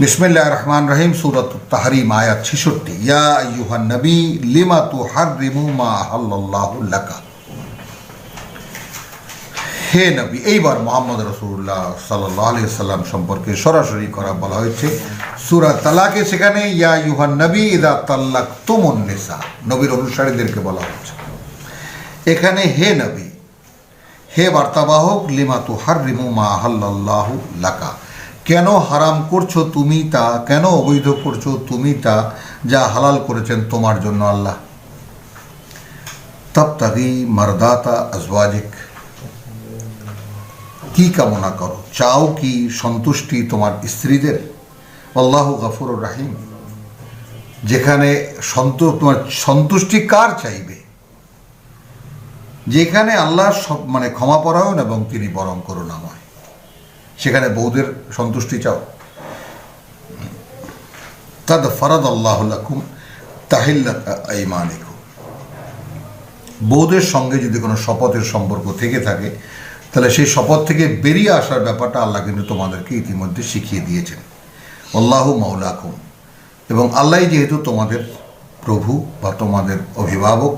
বিসমিল্লাহির রহমানির রহিম। সূরাতুত তাহরিম আয়াত 66। ইয়া আইয়ুহান নবী লিমা তুহাররিমু মা আহাল্লাল্লাহু লাকা। হে নবী, এইবার মুহাম্মদ রাসূলুল্লাহ সাল্লাল্লাহু আলাইহি ওয়াসাল্লাম সম্পর্কে সরাসরি করা বলা হয়েছে সূরা তালাকে। সেখানে ইয়া আইয়ুহান নবী ইযা তাল্লাকতুমুন নিসা, নবীর অনুসারীদেরকে বলা হচ্ছে। এখানে হে নবী, হে বার্তাবাহক, লিমা তুহাররিমু মা আহাল্লাল্লাহু লাকা, কেন হারাম করছো তুমি তা, কেন অবৈধ করছো তুমি তা যা হালাল করেছেন তোমার জন্য আল্লাহ। তাবতাগি মারদাতা আজওয়াজিক, কি কামনা করো, চাও কি সন্তুষ্টি তোমার স্ত্রীদের। আল্লাহু গফুরুর রাহিম, যেখানে তোমার সন্তুষ্টি কার চাইবে, যেখানে আল্লাহ সব ক্ষমাপরায়ণ এবং তিনি বরং করুণাময়, সেখানে বউদের সন্তুষ্টি চাও। কাদ ফারাদাল্লাহু লাকুম তাহিল্লাতা আইমানিকুম, বউদের সঙ্গে যদি কোনো শপথের সম্পর্ক থেকে থাকে তাহলে সেই শপথ থেকে বেরিয়ে আসার ব্যাপারটা আল্লাহ কিন্তু তোমাদেরকে ইতিমধ্যে শিখিয়ে দিয়েছেন। আল্লাহু মাওলাকুম, এবং আল্লাহ যেহেতু তোমাদের প্রভু বা তোমাদের অভিভাবক,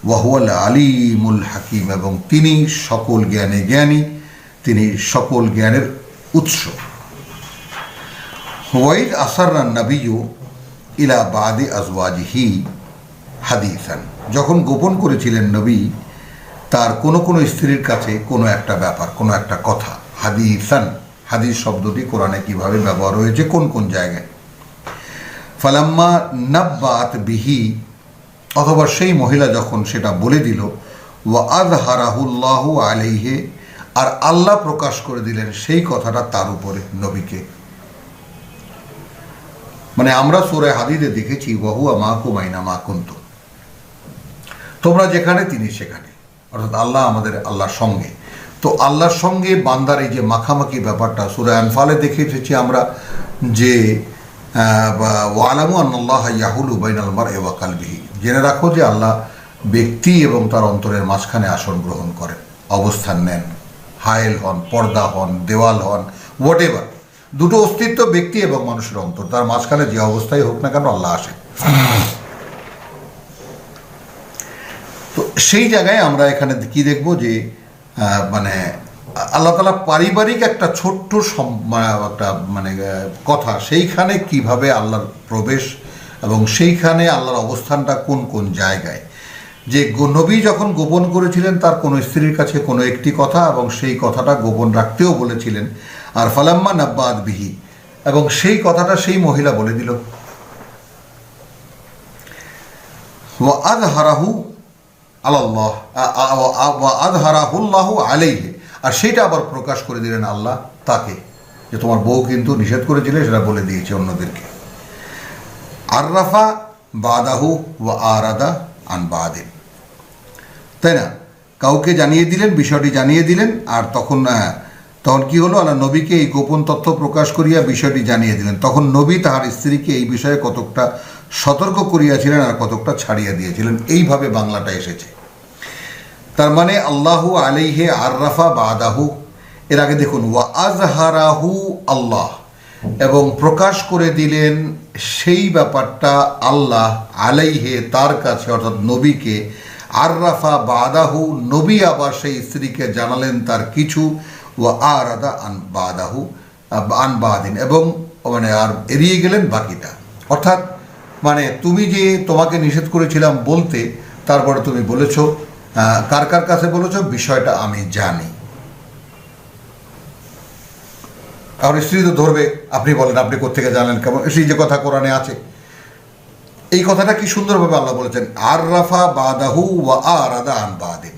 ওয়াহুয়াল আলিমুল হাকিম, এবং তিনি সকল জ্ঞানে জ্ঞানী, তিনি সকল জ্ঞানের উৎস। ওয়াইদ আসাররান নবিয়্যু ইলা বাদি আজওয়াজিহি হাদিসান, যখন গোপন করেছিলেন নবী তার কোনো কোনো স্ত্রীর কাছে কোনো একটা ব্যাপার, কোনো একটা কথা। হাদিসান, হাদিস শব্দটি কোরআনে কিভাবে ব্যবহার হয়েছে, কোন কোন জায়গায়। ফালাম্মা নাব্বাত বিহি, অথবা সেই মহিলা যখন সেটা বলে দিল, ওয়া আযহারাহুল্লাহু আলাইহি, আর আল্লাহ প্রকাশ করে দিলেন সেই কথাটা তার উপরে, নবীকে। আমরা সূরা হাদীদে দেখেছি ওয়াহুয়া মাকুম আইনা মা কুনতুম, তোমরা যেখানে তিনি সেখানে, অর্থাৎ আল্লাহ আমাদের আল্লাহর সঙ্গে। তো আল্লাহর সঙ্গে বান্দার এই যে মাখামাখি ব্যাপারটা সূরা আনফালে দেখে এসেছি আমরা, যে ওয়ালামু আন্নাল্লাহা ইয়াহুলু বাইনাল মারই ওয়া কলবিহি, জেনে রাখো যে আল্লাহ ব্যক্তি এবং তার অন্তরের মাঝখানে আসন গ্রহণ করেন, অবস্থান নেন, হায়েল হন, পর্দা হন, দেওয়াল হন, হোয়াট এভার, দুটো অস্তিত্ব, ব্যক্তি এবং মানুষের অন্তর, তার মাঝখানে যে অবস্থায় হোক না কেন আল্লাহ আসেন। তো সেই জায়গায় আমরা এখানে কি দেখব, যে আল্লাহ তাআলা পারিবারিক একটা ছোট্ট একটা কথা, সেইখানে কিভাবে আল্লাহর প্রবেশ এবং সেইখানে আল্লাহর অবস্থানটা কোন কোন জায়গায়। যে নবী যখন গোপন করেছিলেন তার কোনো স্ত্রীর কাছে কোনো একটি কথা, এবং সেই কথাটা গোপন রাখতেও বলেছিলেন। আর ফালাম্মা নাব্বাত বিহি, এবং সেই কথাটা সেই মহিলা বলে দিল। ওয়া আযহারাহু আলাল্লাহ ওয়া আযহারাহুল্লাহু আলাইহি, আর সেটা আবার প্রকাশ করে দিলেন আল্লাহ তাকে, যে তোমার বউ কিন্তু নিষেধ করেছিল, সেটা বলে দিয়েছে অন্যদেরকে। আররাফা বাদাহু ওয়া আরাদা আন বাদিন, তাই না, কাউকে জানিয়ে দিলেন, বিষয়টি জানিয়ে দিলেন, আর তখন কি হলো, আল্লাহ নবীকে এই গোপন তথ্য প্রকাশ করিয়া বিষয়টি জানিয়ে দিলেন। তখন নবী তাহার স্ত্রীকে এই বিষয়ে কতকটা সতর্ক করিয়াছিলেন আর কতকটা ছাড়িয়ে দিয়েছিলেন। এইভাবে বাংলাটা এসেছে। তার মানে আল্লাহু আলাইহি আররাফা বাদাহু, এর আগে দেখুন ওয়া আযহারাহু আল্লাহ, এবং প্রকাশ করে দিলেন সেই ব্যাপারটা আল্লাহ আলাইহে তার কাছে, অর্থাৎ নবীকে। আররাফা বাদাহু, নবী আবার সেই স্ত্রীকে জানালেন তার কিছু। ওয়া আরাদা আন বাদাহু আন বাদিন, এবং আর এড়িয়ে গেলেন বাকিটা। অর্থাৎ তুমি যে তোমাকে নিষেধ করেছিলাম বলতে, তারপরে তুমি বলেছ, কার কার কাছে বলেছ, বিষয়টা আমি জানি। আর স্ত্রী তো ধরবে, আপনি বলেন আপনি কোত্থেকে জানেন, কেমন, সেই যে কথা কোরআনে আছে, এই কথাটা কি সুন্দরভাবে আল্লাহ বলেছেন, আররাফা বাদাহু ওয়া আরাদা আন বাদিন।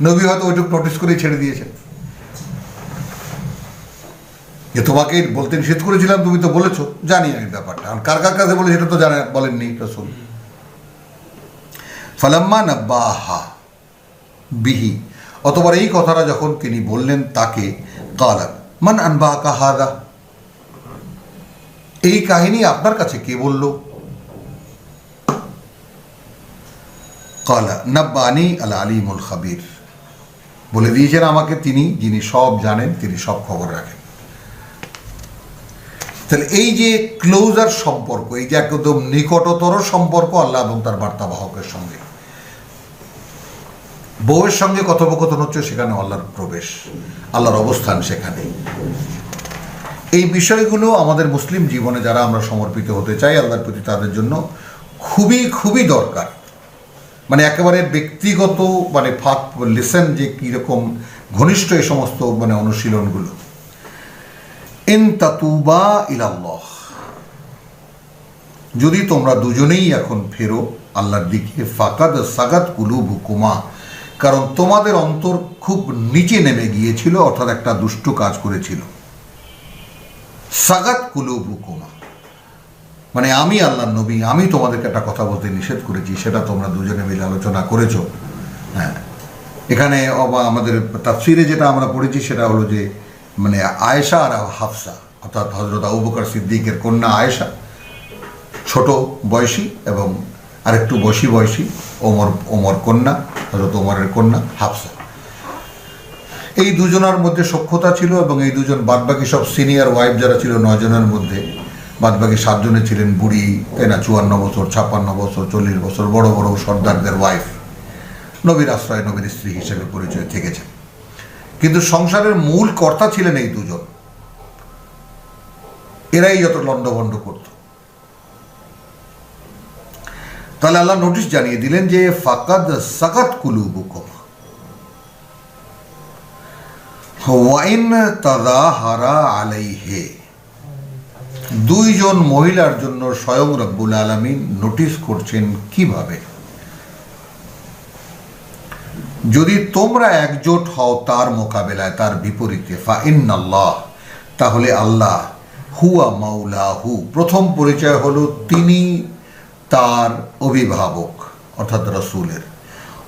নবী হয়তো ওইটুকু নোটিস করেই ছেড়ে দিয়েছেন, যে তোমাকে বলতে নিষেধ করেছিলাম, তুমি তো বলেছো, জানি আমি ব্যাপারটা, আর কার কার কাছে বলে সেটা তো বলেননি রাসূল। ফালাম্মা নাব্বাহা বিহি, অতবার এই কথাটা যখন তিনি বললেন তাকে, কালাত মান আনবাকা হাদা, এই কাহিনী আপনার কাছে কে বলল। কালা নাব্বানি আল আলিমুল খাবির, বলে দিয়েছেন আমাকে তিনি, যিনি সব জানেন, তিনি সব খবর রাখেন। তাহলে এই যে ক্লোজার সম্পর্ক, এই যে একদম নিকটতর সম্পর্ক আল্লাহ এবং তার বার্তাবাহকের সঙ্গে, বউয়ের সঙ্গে কথোপকথন হচ্ছে, সেখানে আল্লাহর প্রবেশ, আল্লাহর অবস্থান সেখানে। এই বিষয়গুলো আমাদের মুসলিম জীবনে যারা আমরা সমর্পিত হতে চাই আল্লাহর প্রতি, তাদের জন্য খুবই খুবই দরকার। মানে একেবারে ব্যক্তিগত মানে ফাঁক লিসেন যে কীরকম ঘনিষ্ঠ এই সমস্ত মানে অনুশীলনগুলো। ইন তাতুবা ইলাল্লাহ, যদি তোমরা দুজনেই এখন ফেরো আল্লাহর দিকে, ফাকাদ সাগাত কুলুবুকুমা, কারণ তোমাদের অন্তর খুব নিচে নেমে গিয়েছিল, অর্থাৎ একটা দুষ্ট কাজ করেছিল। সাগাত কুলুবুকুমা মানে আমি আল্লাহর নবী, আমি তোমাদেরকে একটা কথা বলতে নিষেধ করেছি, সেটা তোমরা দুজনে মিলে আলোচনা করেছো। হ্যাঁ, এখানে আমাদের তাফসিরে যেটা আমরা পড়েছি সেটা হলো যে মানে আয়েশা আর হাফসা, অর্থাৎ হযরত আবু বকর সিদ্দিকের কন্যা আয়েশা ছোট বয়সী, এবং আরেকটু বয়সী ওমর কন্যা, হযরত ওমরের কন্যা হাফসা। এই দুজনের মধ্যে সখ্যতা ছিল, এবং এই দুজন বাদবাকি সব সিনিয়র ওয়াইফ যারা ছিল 9 জনের মধ্যে, বাদবাকি 7 জনে ছিলেন বুড়ি, তাই না, 54 বছর, 56 বছর, 40 বছর, বড় বড় সর্দারদের ওয়াইফ, নবীর আশ্রয়, নবীর স্ত্রী হিসেবে পরিচয় থেকেছেন। কিন্তু সংসারের মূল কর্তা ছিলেন এই দুজন, এরাই যত লণ্ডভণ্ড করত। তাহলে আল্লাহ নোটিশ জানিয়ে দিলেন যে ফাকাদ সাকাত কুলুবুকুম ওয়াইন তাযাহারা আলাইহি, দুইজন মহিলার জন্য স্বয়ং রব্বুল আলামিন নোটিশ করছেন কিভাবে, যদি তোমরা একজোট হও তার মোকাবেলায়, তার বিপরীতে, ফাইন্নাল্লাহ, তাহলে আল্লাহ, হুয়া মাওলাহু, প্রথম পরিচয় হলো তিনি তার অভিভাবক অর্থাৎ রাসূলের,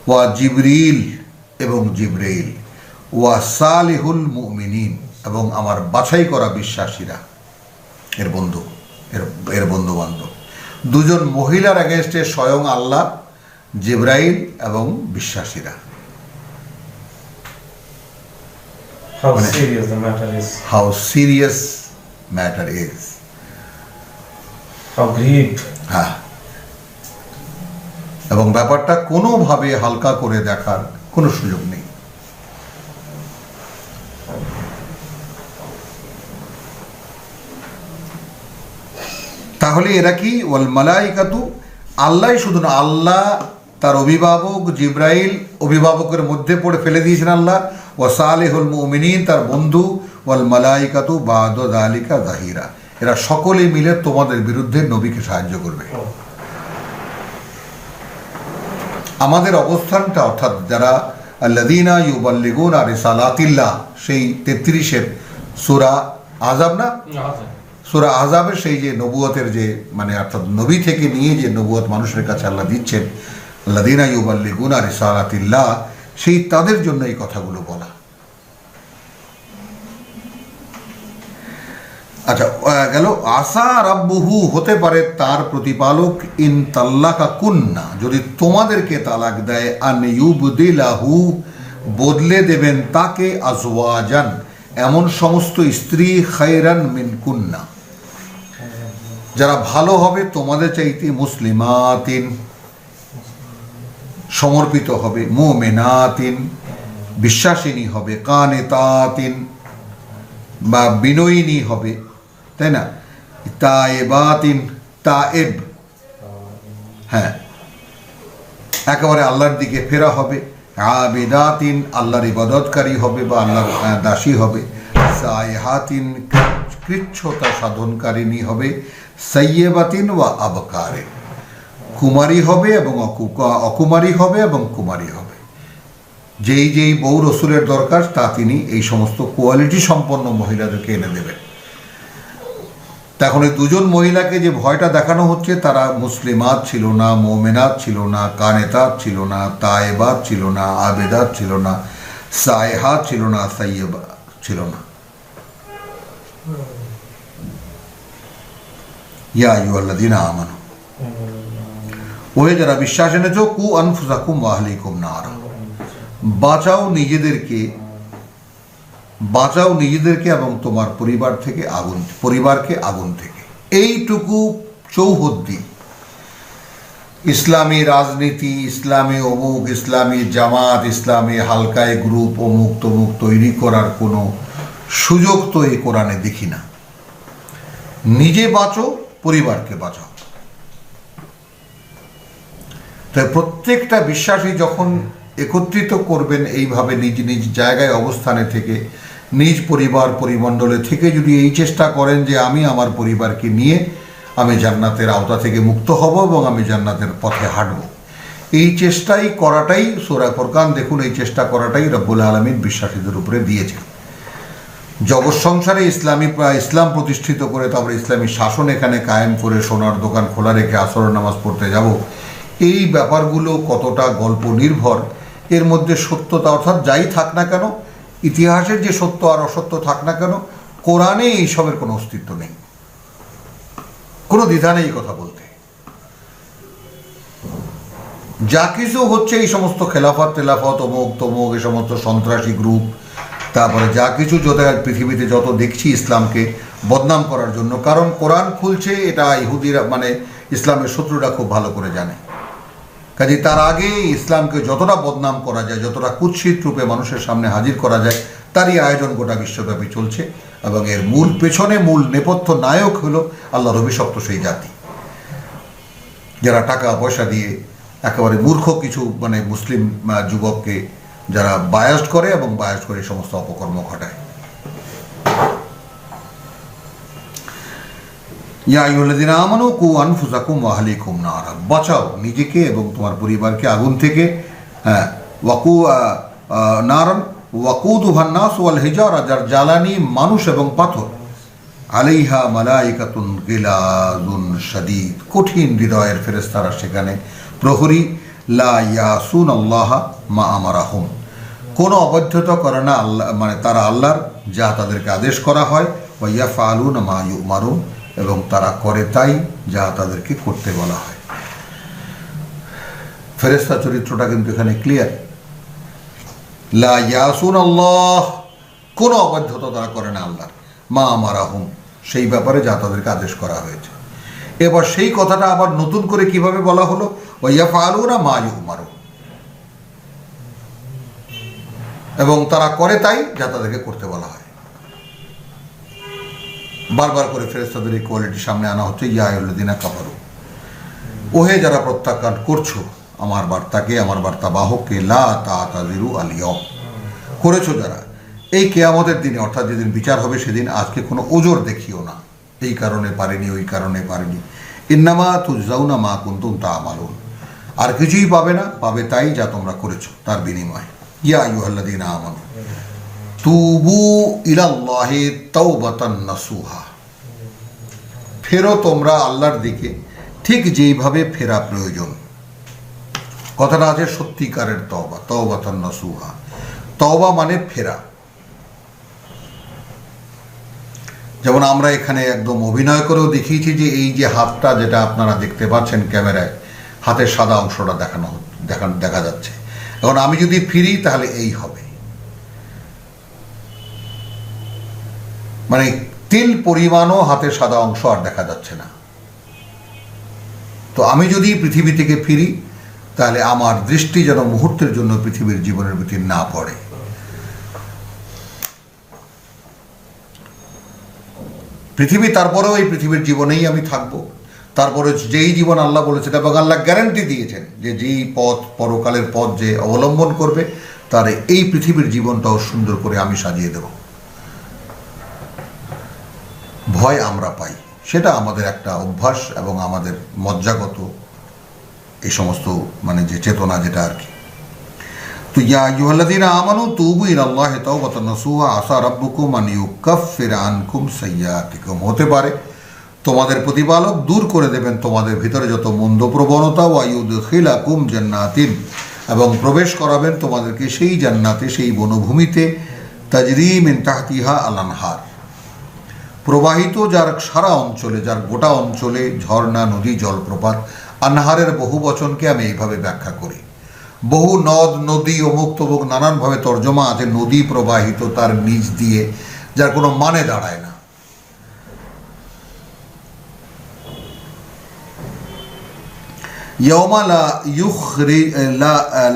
ওয়া জিবরিল এবং জিবরাইল, ওয়া সালিহুল মুমিনিন এবং আমার বাছাই করা বিশ্বাসীরা, এর বন্ধু বান্ধব। দুজন মহিলার এগেনস্টে স্বয়ং আল্লাহ, জিবরাইল এবং বিশ্বাসীরা। How serious the matter is. How serious matter is. How grieved. হ্যাঁ, এবং ব্যাপারটা কোনোভাবে হালকা করে দেখার কোনো সুযোগ নেই। তাহলে এরা কি, ওয়াল মালাইকাতু, আল্লাহ শুধু না, আল্লাহ তার অভিভাবক জিবরাইল অভিভাবকের মধ্যে পড়ে ফেলে দিয়েছেন আল্লাহ, ওয়া সালিহুল মুমিনিন তার বন্ধু, ওয়াল মালাইকাতু বাদা যালিকা যাহিরা, এরা সকলে মিলে তোমাদের বিরুদ্ধে নবীকে সাহায্য করবে। আমাদের অবস্থানটা, অর্থাৎ যারা আল্লাযীনা ইউবাল্লিগুনা রিসালাতিল্লাহ, সেই 33-এর সূরা আযাব না, সূরা আযাবের সেই যে নবুয়তের যে মানে অর্থাৎ নবী থেকে নিয়ে যে নবুয়ত মানুষের কাছে আল্লাহ দিচ্ছেন, আল্লাযীনা ইউবাল্লিগুনা রিসালাতিল্লাহ, সেই তাদের জন্য এই কথাগুলো বলা। আচ্ছা, গেল আসা রাব্বুহু, হতে পারে তার প্রতিপালক, ইন তাল্লাকা কুন্না, যদি তোমাদেরকে তালাক দেয়, আন ইউবদিলাহু, বদলে দেবেন তাকে, আজওয়াজান, এমন সমস্ত স্ত্রী, খায়রান মিন কুন্না, যারা ভালো হবে তোমাদের চাইতে, মুসলিমাতিন, সমর্পিত হবে, মুমিনাতিন, বিশ্বাসিনী হবে, কানিতাতিন বা বিনয়িনী হবে, তাই না, তায়েবাতিন, তায়েব, হ্যাঁ একেবারে আল্লাহর দিকে ফেরা হবে, আবিদাতিন, আল্লাহর ইবাদতকারী হবে বা আল্লাহর দাসী হবে, সাইহাতিন, কৃচ্ছতা সাধনকারিণী হবে, সাইয়েবাতিন ওয়া আবকারিন, কুমারী হবে এবং অকুমারী হবে এবং কুমারী হবে। যেই বউ রসুলের দরকার তা তিনি এই সমস্ত কোয়ালিটি সম্পন্ন মহিলাদেরকে এনে দেবেন। এখন এই দুজন মহিলাকে যে ভয়টা দেখানো হচ্ছে, তারা মুসলিমাত ছিল না, মুমিনাত ছিল না, কানেতাত ছিল না, তায়েবাত ছিল না, আবেদাত ছিল না, সায়েহাত ছিল না, সাইয়েবা ছিল না। ইয়া আইয়ুহাল্লাযীনা আমানু, ওহে যারা বিশ্বাস এনেছো, কু আনফুসাকুম ওয়া আহলিকুম নারা, বাঁচাও নিজেদেরকে বাঁচাও নিজেদেরকে এবং তোমার পরিবারকে আগুন থেকে। এইটুকু চৌহদ্দি ইসলামী রাজনীতি, ইসলামী অমুক, ইসলামী জামাত, ইসলামী হালকায় গ্রুপ অমুক তমুক তৈরি করার কোনো সুযোগ তো এই কোরআনে দেখি না। নিজে বাঁচো, পরিবারকে বাঁচাও। তাই প্রত্যেকটা বিশ্বাসী যখন একত্রিত করবেন এইভাবে নিজ নিজ জায়গায় অবস্থানে থেকে, নিজ পরিবার পরিমণ্ডলে থেকে যদি এই চেষ্টা করেন যে আমি আমার পরিবারকে নিয়ে আমি জান্নাতের আওতা থেকে মুক্ত হব এবং আমি জান্নাতের পথে হাঁটব, এই চেষ্টাই করাটাই সূরা ফুরকান দেখুন, এই চেষ্টা করাটাই রব্বুল আলামিন বিশ্বাসীদের উপরে দিয়েছে। জগৎ সংসারে ইসলাম প্রতিষ্ঠিত করে, তারপরে ইসলামী শাসন এখানে কায়েম করে, সোনার দোকান খোলা রেখে আসর নামাজ পড়তে যাব, এই ব্যাপারগুলো কতটা গল্প নির্ভর, এর মধ্যে সত্যতা অর্থাৎ যাই থাক না কেন, ইতিহাসের যে সত্য আর অসত্য থাক না কেন, কোরআনে এইসবের কোনো অস্তিত্ব নেই, কোনো দ্বিধা নেই কথা বলতে। যা কিছু হচ্ছে এই সমস্ত খেলাফত তেলাফত অমুক তমুক এই সমস্ত সন্ত্রাসী গ্রুপ, তারপরে যা কিছু পৃথিবীতে যত দেখছি ইসলামকে বদনাম করার জন্য, কারণ কোরআন খুলছে এটা ইহুদিরা মানে ইসলামের শত্রুরা খুব ভালো করে জানে। কাজে তার আগে ইসলামকে যতটা বদনাম করা যায়, যতটা কুৎসিত রূপে মানুষের সামনে হাজির করা যায়, তারই আয়োজন গোটা বিশ্বব্যাপী চলছে। এবং এর মূল নেপথ্য নায়ক হলো আল্লাহর অভিশপ্ত সেই জাতি, যারা টাকা পয়সা দিয়ে একেবারে মূর্খ কিছু মানে মুসলিম যুবককে যারা বায়াস্ট করে এবং বায়াস্ট করে সমস্ত অপকর্ম ঘটায়। ইয়া আইয়ুহাল্লাযীনা আমানু কু আনফুসাকুম ওয়া আহলিকুম নারা, বাঁচাও নিজেকে এবং তোমার পরিবারকে আগুন থেকে। হ্যাঁ, ওয়াকু নারান ওয়াকুদুহান নাস ওয়াল হিজারা, যার জ্বালানি মানুষ এবং পাথর। আলাইহা মালাইকাতুন গিলাযুন শাদীদ, কঠিন হৃদয়ের ফেরেশতারা সেখানে প্রহরী। লা ইয়াসুন আল্লাহ মা আমারাহুম, কোনো অবাধ্যতা করে না আল্লাহ মানে তারা আল্লাহর যা তাদেরকে আদেশ করা হয়। ওয়া ইয়াফআলুনা মা ইউমারুন, এবং তারা করে তাই যা তাদেরকে করতে বলা হয়। ফেরেশতা চরিত্রটা কিন্তু এখানে ক্লিয়ার। লা ইয়াসুন আল্লাহ, কোনো অবাধ্যতা তারা করে না আল্লাহর, মা আমারাহুম, সেই ব্যাপারে যা তাদেরকে আদেশ করা হয়েছে। এবার সেই কথাটা আবার নতুন করে কিভাবে বলা হলো, ওয়া ইয়াফআলুনা মা ইউমারুন, এবং তারা করে তাই যা তাদেরকে করতে বলা হয়। বারবার করে ফেরেশতাদের এই কোয়ালিটি সামনে আনা হচ্ছে। ইয়া আইয়ুহাল্লাযীনা কাফারু, ওহে যারা প্রত্যাখ্যান করছো আমার বার্তাকে, আমার বার্তা বাহককে, লা তা'তাযিরু আল-ইয়াওম, করেছো যারা, এই কিয়ামতের দিনে অর্থাৎ যেদিন বিচার হবে সেদিন আজকে কোনো ওজর দেখিও না, এই কারণে পারিনি ওই কারণে পারিনি। ইন্নামা তুজজাউনা মা কুনতুম তা'মালুন, আর কিছুই পাবে না, পাবে তাই যা তোমরা করেছো তার বিনিময়ে। ইয়া আইয়ুহাল্লাযীনা আমানু তুবু ইলাল্লাহি তাওবাতান নাসুহা, ফেরো তোমরা আল্লাহর দিকে ঠিক যেইভাবে ফেরা প্রয়োজন। কথাটা আছে সত্যিকারের তওবা, তাওবাতান নাসুহা। তওবা মানে ফেরা। যেমন আমরা এখানে একদম অভিনয় করেও দেখিয়েছি যে এই যে হাতটা যেটা আপনারা দেখতে পাচ্ছেন ক্যামেরায়, হাতের সাদা অংশটা দেখা যাচ্ছে। এখন আমি যদি ফিরি তাহলে এই হবে, মানে তিল পরিমাণও হাতের সাদা অংশ আর দেখা যাচ্ছে না। তো আমি যদি পৃথিবী থেকে ফিরি তাহলে আমার দৃষ্টি যেন মুহূর্তের জন্য পৃথিবীর জীবনের প্রতি না পড়ে। পৃথিবী তারপরেও এই পৃথিবীর জীবনেই আমি থাকবো, তারপরে যেই জীবন আল্লাহ বলেছেন এবং আল্লাহ গ্যারান্টি দিয়েছেন যে যেই পথ পরকালের পথ যে অবলম্বন করবে তার এই পৃথিবীর জীবনটাও সুন্দর করে আমি সাজিয়ে দেব। ভয় আমরা পাই, সেটা আমাদের একটা অভ্যাস এবং আমাদের মজ্জাগত এই সমস্ত মানে যে চেতনা যেটা আর কি। তো ইয়া আইয়ুহাল্লাযীনা আমানু তুবু ইলাল্লাহি তাওবাতান নাসুহা আসা রাব্বুকুম আন ইউকাফফিরা আনকুম সাইয়্যাতিকুম, হতে পারে তোমাদের প্রতিপালক দূর করে দেবেন তোমাদের ভিতরে যত মন্দ প্রবণতা। ওয়া ইউদখিলাকুম জান্নাতিন, এবং প্রবেশ করাবেন তোমাদেরকে সেই জান্নাতে, সেই বনভূমিতে, তাজরি মিন তাহতিহা আল আনহার, প্রবাহিত যার সারা অঞ্চলে, যার গোটা অঞ্চলে ঝর্ণা নদী জলপ্রপাত। আনহারের বহু বচনকে আমি এইভাবে ব্যাখ্যা করি, বহু নদ নদী অমুক তমুক নানানভাবে তর্জমা আছে, নদী প্রবাহিত তার নিচ দিয়ে, যার কোনো মানে দাঁড়ায় না। ইয়াউমা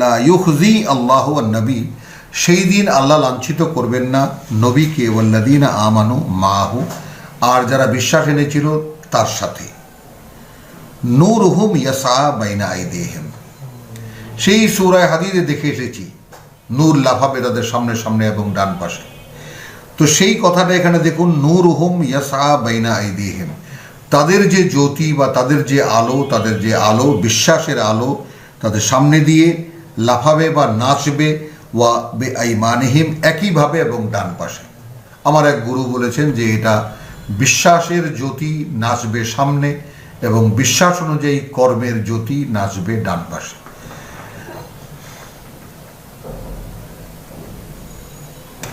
লা ইউখজি আল্লাহু ওয়ান নবী, সেই দিন আল্লাহ লাঞ্ছিত করবেন না নবীকে, ওয়াল্লাযীনা আমানু মাহু, আর যারা বিশ্বাস এনেছিল তার সাথে। নূরুহুম ইয়াসআ বাইনা আইদিহিম, সেই সূরা হাদীদে দেখে এসেছি নূর লাফাবে তাদের সামনে সামনে এবং ডান পাশে। তো সেই কথাটা এখানে দেখুন, নূরুহুম ইয়াসআ বাইনা আইদিহিম, তাদের যে জ্যোতি বা তাদের যে আলো, বিশ্বাসের আলো তাদের সামনে দিয়ে লাফাবে বা নাচবে, ওয়া বে আইমানিহিম, একইভাবে এবং ডান পাশে। আমার এক গুরু বলেছেন যে এটা বিশ্বাসের জ্যোতি নাচবে সামনে এবং বিশ্বাস অনুযায়ী কর্মের জ্যোতি নাচবে ডান পাশে।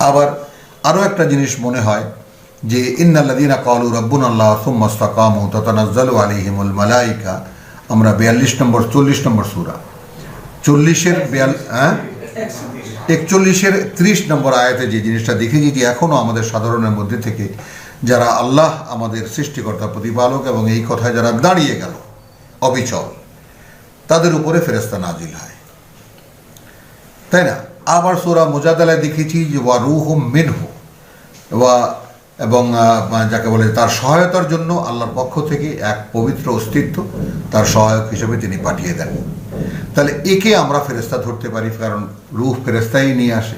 আবার আরও একটা জিনিস মনে হয় যে ইন্নাল্লাযীনা ক্বালু রাব্বুনাল্লাহ সুম্মা ইসতাকামু তাতানাজ্জালু আলাইহিমুল মালায়েকা, আমরা 40 নম্বর সূরা 41-30 নম্বর আয়াতে যে জিনিসটা দেখেছি যে এখনও আমাদের সাধারণের মধ্যে থেকে যারা আল্লাহ আমাদের সৃষ্টিকর্তা প্রতিপালক এবং এই কথায় যারা দাঁড়িয়ে গেল অবিচল, তাদের উপরে ফেরেশতা নাজিল হয়, তাই না? আবার সূরা মুজাদালায় দেখেছি যে ওয়া রূহুম মিনহু, এবং যাকে বলে তার সহায়তার জন্য আল্লাহর পক্ষ থেকে এক পবিত্র অস্তিত্ব তার সহায়ক হিসেবে তিনি পাঠিয়ে দেন। তাহলে একে আমরা ফেরেশতা ধরতে পারি, কারণ রূহ ফেরেশতাই নিয়ে আসে।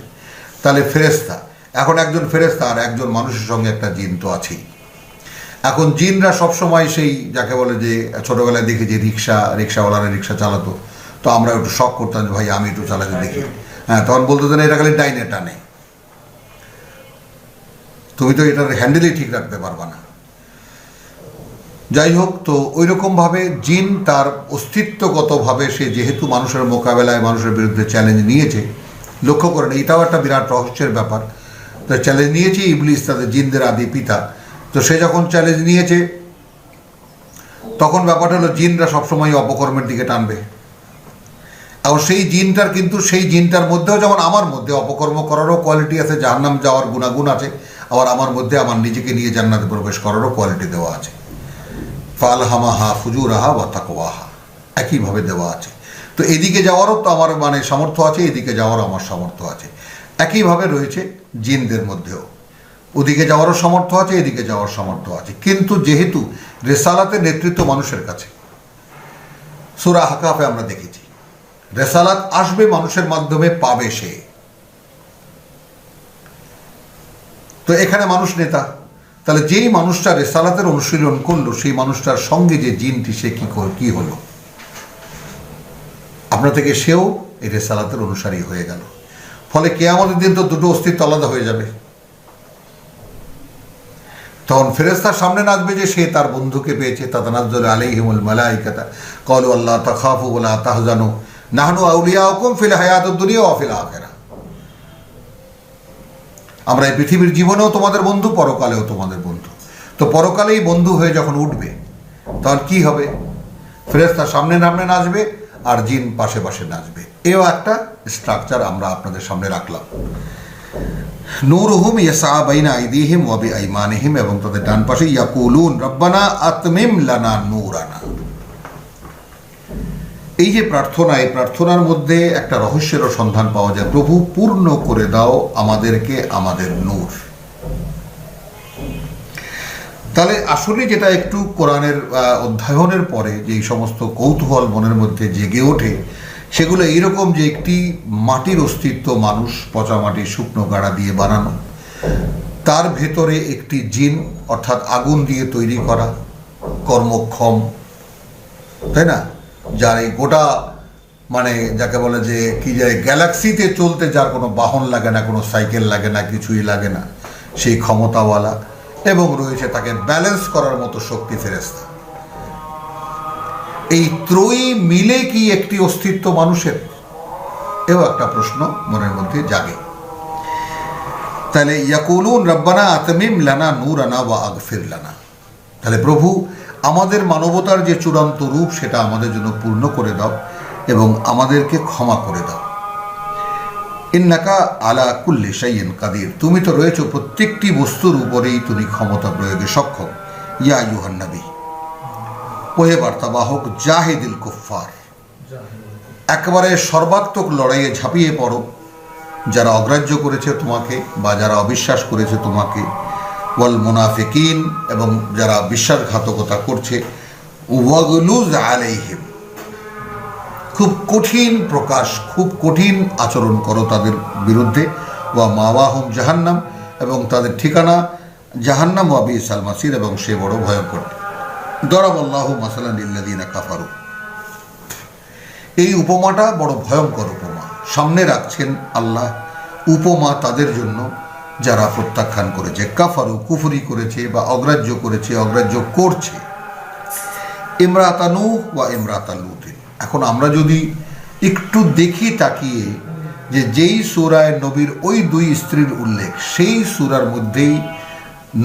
তাহলে ফেরেশতা, এখন একজন ফেরেশতা আর একজন মানুষের সঙ্গে একটা জিন তো আছেই। এখন জিনরা সবসময় সেই যাকে বলে যে ছোটোবেলায় দেখি যে রিক্সাওয়ালারা রিক্সা চালাতো, তো আমরা একটু শখ করতাম যে ভাই আমি একটু চালাতে দেখি, হ্যাঁ, তখন বলতো যে না এটা খালি ডাইনে টানে, তুমি তো এটার হ্যান্ডেলই ঠিক রাখতে পারবা না। যাই হোক, তো ওই রকমভাবে জিন তার অস্তিত্বগতভাবে সে যেহেতু মানুষের মোকাবেলায় মানুষের বিরুদ্ধে চ্যালেঞ্জ নিয়েছে, লক্ষ্য করেন এটাও একটা বিরাট রহস্যের ব্যাপার। তো চ্যালেঞ্জ নিয়েছে ইবলিস, তাদের জিনদের আদি পিতা। তো সে যখন চ্যালেঞ্জ নিয়েছে তখন ব্যাপারটা হলো জিনরা সবসময় অপকর্মের দিকে টানবে। আর সেই জিনটার কিন্তু সেই জিনটার মধ্যেও যেমন আমার মধ্যে অপকর্ম করারও কোয়ালিটি আছে, জাহান্নাম যাওয়ার গুণাগুণ আছে, আবার আমার মধ্যে আমার নিজেকে নিয়ে জান্নাতে প্রবেশ করারও কোয়ালিটি দেওয়া আছে। ফালহামাহা ফুজুরাহা ওয়া তাকওয়াহা, একইভাবে দেওয়া আছে। তো এদিকে যাওয়ারও তো আমার সামর্থ্য আছে, এদিকে যাওয়ারও আমার সামর্থ্য আছে। একইভাবে রয়েছে জিনদের মধ্যেও, ওদিকে যাওয়ারও সামর্থ্য আছে, এদিকে যাওয়ার সামর্থ্য আছে। কিন্তু যেহেতু রেসালাতের নেতৃত্ব মানুষের কাছে, সূরা আহকাফে আমরা দেখেছি রেসালাত আসবে মানুষের মাধ্যমে, পাবে সে। তো এখানে মানুষ নেতা, তাহলে যেই মানুষটা রেসালাতের অনুশীলন করলো সেই মানুষটার সঙ্গে যে জিনটি সে কি হলো, আপনা থেকে সেও এই রেসালাতের অনুসারী হয়ে গেল। ফলে কিয়ামতের দিন তো দুটো অস্তিত্ব আলাদা হয়ে যাবে। তখন ফেরেশতার সামনে নাচবে যে সে তার বন্ধুকে পেয়েছে। তাতানাজ্জালু আলাইহিমুল মালায়েকাতু ক্বালু আল্লা তাখাফু ওয়া লা তাহজানু নাহনু আউলিয়াউকুম ফিল হায়াতিদ দুনিয়া ওয়া ফিল আখিরাহ, আমরা এই পৃথিবীর জীবনেও তোমাদের বন্ধু, পরকালেও তোমাদের বন্ধু। তো পরকালেই বন্ধু হয়ে যখন উঠবে তখন কি হবে? ফেরেশতা সামনে সামনে নাচবে আর জিন পাশে পাশে নাচবে। এও একটা স্ট্রাকচার আমরা আপনাদের সামনে রাখলাম। নূরুহুম ইয়াসআ বাইনা আইদিহিম ওয়া বিআইমানিহিম, এবং তাদের ডান পাশে ইয়াকুলুন রব্বানা আতমিম লানা নূরানা। এই যে প্রার্থনা, এই প্রার্থনার মধ্যে একটা রহস্যেরও সন্ধান পাওয়া যায়। প্রভু পূর্ণ করে দাও আমাদেরকে আমাদের নূর। তাহলে আসলে যেটা একটু কোরআনের অধ্যয়নের পরে যেই সমস্ত কৌতূহল মনের মধ্যে জেগে ওঠে, সেগুলো এইরকম যে একটি মাটির অস্তিত্ব, মানুষ পচা মাটি শুকনো গাড়া দিয়ে বানানো, তার ভেতরে একটি জিন অর্থাৎ আগুন দিয়ে তৈরি করা কর্মক্ষম, তাই না, যার এই গোটা যাকে বলে যে কি যায় গ্যালাক্সিতে চলতে যার কোনো বাহন লাগে না, কোনো সাইকেল লাগে না, কিছুই লাগে না, সেই ক্ষমতাওয়ালা, এবং রয়েছে তাকে ব্যালেন্স করার মতো শক্তি ফেরেশতা। এই ত্রয়ী মিলে কি একটি অস্তিত্ব মানুষের? এও একটা প্রশ্ন মনের মধ্যে জাগে। তাহলে ইয়াকুলুন রব্বানা আতমিম লানা নূরানা ওয়া আগফির লানা, তাহলে প্রভু আমাদের মানবতার যে চূড়ান্ত রূপ সেটা আমাদের জন্য পূর্ণ করে দাও এবং আমাদেরকে ক্ষমা করে দাও। ইন্নাকা আলা কুল্লি শাইইন কাদির, তুমি তো রয়েছো প্রত্যেকটি বস্তুর উপরেই তুমি ক্ষমতা প্রয়োগে সক্ষম। ইয়া আইয়ুহান নবী, ওহে বার্তাবাহক, জাহিদিল কুফফার, একেবারে সর্বাত্মক লড়াইয়ে ঝাঁপিয়ে পড়ো যারা অগ্রাহ্য করেছে তোমাকে বা যারা অবিশ্বাস করেছে তোমাকে, ওয়াল মুনাফিকিন, এবং যারা বিশ্বাসঘাতকতা করছে, ওয়াগলুজ আলাইহিম, খুব কঠিন প্রকাশ, খুব কঠিন আচরণ করো তাদের বিরুদ্ধে। ওয়া মাওয়াহুম জাহান্নাম, এবং তাদের ঠিকানা জাহান্নাম, ওয়া বিসাল মাসির, এবং সে বড় ভয়ঙ্কর। দরাবাল্লাহু মাসালান লিল্লাযিনা কাফারু, এই উপমাটা বড় ভয়ঙ্কর উপমা সামনে রাখছেন আল্লাহ। উপমা তাদের জন্য যারা প্রত্যাখ্যান করেছে, কাফারু, কুফরি করেছে বা অগ্রাহ্য করেছে, অগ্রাহ্য করছে। ইমরাতা নূহ ওয়া ইমরাতা লূতিন। এখন আমরা যদি একটু দেখি তাকিয়ে যে যেই সূরায় নবীর ওই দুই স্ত্রীর উল্লেখ, সেই সূরার মধ্যেই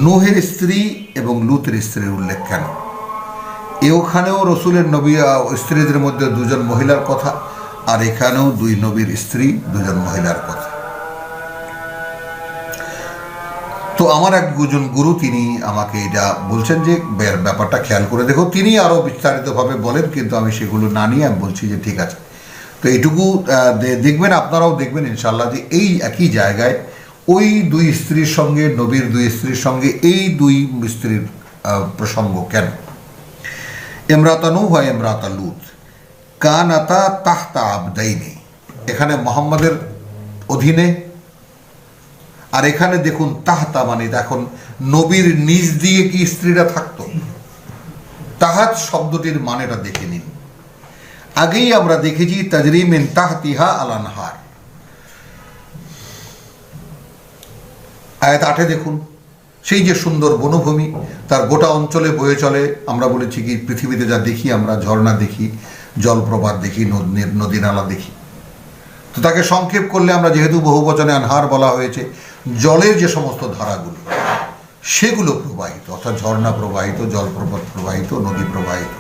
নূহের স্ত্রী এবং লূতের স্ত্রীর উল্লেখ কেন? ওখানেও রসুলের নবী স্ত্রীদের মধ্যে দুজন মহিলার কথা, আর এখানেও দুই নবীর স্ত্রী দুজন মহিলার কথা। তো আমার একজন গুরু তিনি আমাকে এটা বলছেন যে ব্যাপারটা খেয়াল করে দেখো। তিনি আরও বিস্তারিতভাবে বলেন, কিন্তু আমি সেগুলো না নিয়ে আমি বলছি যে ঠিক আছে। তো এইটুকু দেখবেন, আপনারাও দেখবেন ইনশাল্লাহ, যে এই একই জায়গায় ওই দুই স্ত্রীর সঙ্গে, নবীর দুই স্ত্রীর সঙ্গে এই দুই স্ত্রীর প্রসঙ্গ কেন। ইমরাতা নূহ ওয়া ইমরাতা লূত কানাতা তাহতা আবদাইনি, এখানে মোহাম্মদের অধীনে, আর এখানে দেখুন তাহতা, মানে এখন নবীর নিজ দিয়ে কি স্ত্রীরা থাকতো? তাহাত শব্দটির মানেটা দেখে নিন। আগেই আমরা দেখেছি তাজরি মিন তাহতিহা আল আনহার। আয়াত 8 দেখুন, সেই যে সুন্দর বনভূমি, তার গোটা অঞ্চলে বয়ে চলে, আমরা বলেছি কি পৃথিবীতে যা দেখি আমরা, ঝর্ণা দেখি, জলপ্রপাত দেখি, নদী নালা দেখি। তো তাকে সংক্ষেপ করলে আমরা, যেহেতু বহুবচনে আনহার বলা হয়েছে, জলের যে সমস্ত ধারাগুলো সেগুলো প্রবাহিত, অর্থাৎ ঝর্ণা প্রবাহিত, জলপ্রপাত প্রবাহিত, নদী প্রবাহিত।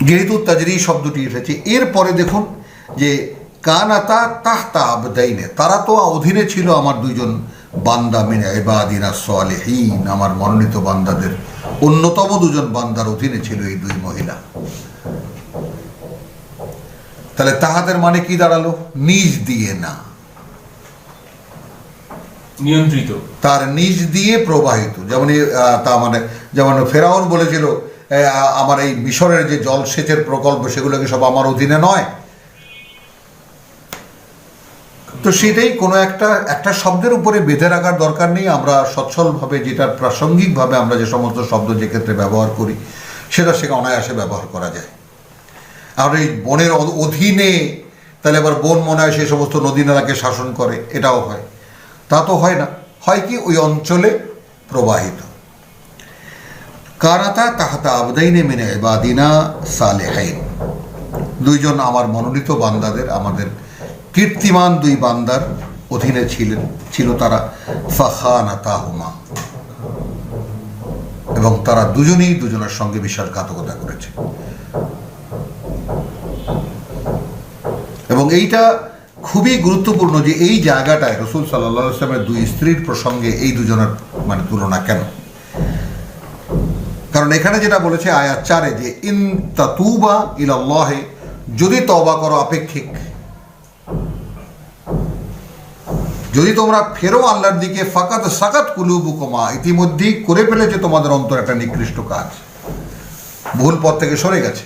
যেহেতু তাজরি শব্দটি এসেছে, এরপরে দেখুন যে কানাতা তাহতা আবদাইনে, তারা তো অধীনে ছিল আমার দুইজন বান্দা, মিন ইবাদিনা সালিহিন, আমার মনোনীত বান্দাদের অন্যতম দুজন বান্দার অধীনে ছিল এই দুই মহিলা। তাহলে তাহাদের মানে কি দাঁড়ালো? নিজ দিয়ে না, নিয়ন্ত্রিত, তার নিজ দিয়ে প্রবাহিত। যেমন তা মানে যেমন ফেরাউন বলেছিল, আমার এই মিশরের যে জলসেচের প্রকল্প সেগুলো কি সব আমার অধীনে নয়? তো সেটাই কোনো একটা শব্দের উপরে বেঁধে রাখার দরকার নেই। আমরা সচ্ছলভাবে, যেটা প্রাসঙ্গিকভাবে আমরা যে সমস্ত শব্দ যে ক্ষেত্রে ব্যবহার করি, সেটা অনায়াসে ব্যবহার করা যায়। আর এই বনের অধীনে, তাহলে আবার বন মনে হয় সেই সমস্ত নদী নালাকে শাসন করে, এটাও হয়? তা তো হয় না। হয় কি, ওই অঞ্চলে প্রবাহিত। কানাতা তাহতা আবদাইনে মিন ইবাদিনা সালেহাইন, দুইজন আমার মনোনীত বান্দাদের, আমাদের কীর্তিমান দুই বান্দার অধীনে ছিল তারা। ফাখানাতাহুমা, এবং তারা দুজনেই দুজনের সঙ্গে বিশ্বাসঘাতকতা করেছে। এবং এইটা খুবই গুরুত্বপূর্ণ যে এই জায়গাটায় রাসূল সাল্লাল্লাহু আলাইহি ওয়াসাল্লামের দুই স্ত্রীর প্রসঙ্গে এই দুজনের মানে তুলনা কেন? কারণ এখানে যেটা বলেছে আয়াত 4-এ যে ইন তাতুবা ইলাল্লাহি, যদি তওবা করো, আপেক্ষিক, যদি তোমরা ফেরো আল্লাহর দিকে, ফাকাত সাকাত কুলুবুকুমা, ইতিমধ্যেই করে ফেলেছে তোমাদের অন্তর একটা নিকৃষ্ট কাজ, ভুল পথ থেকে সরে গেছে।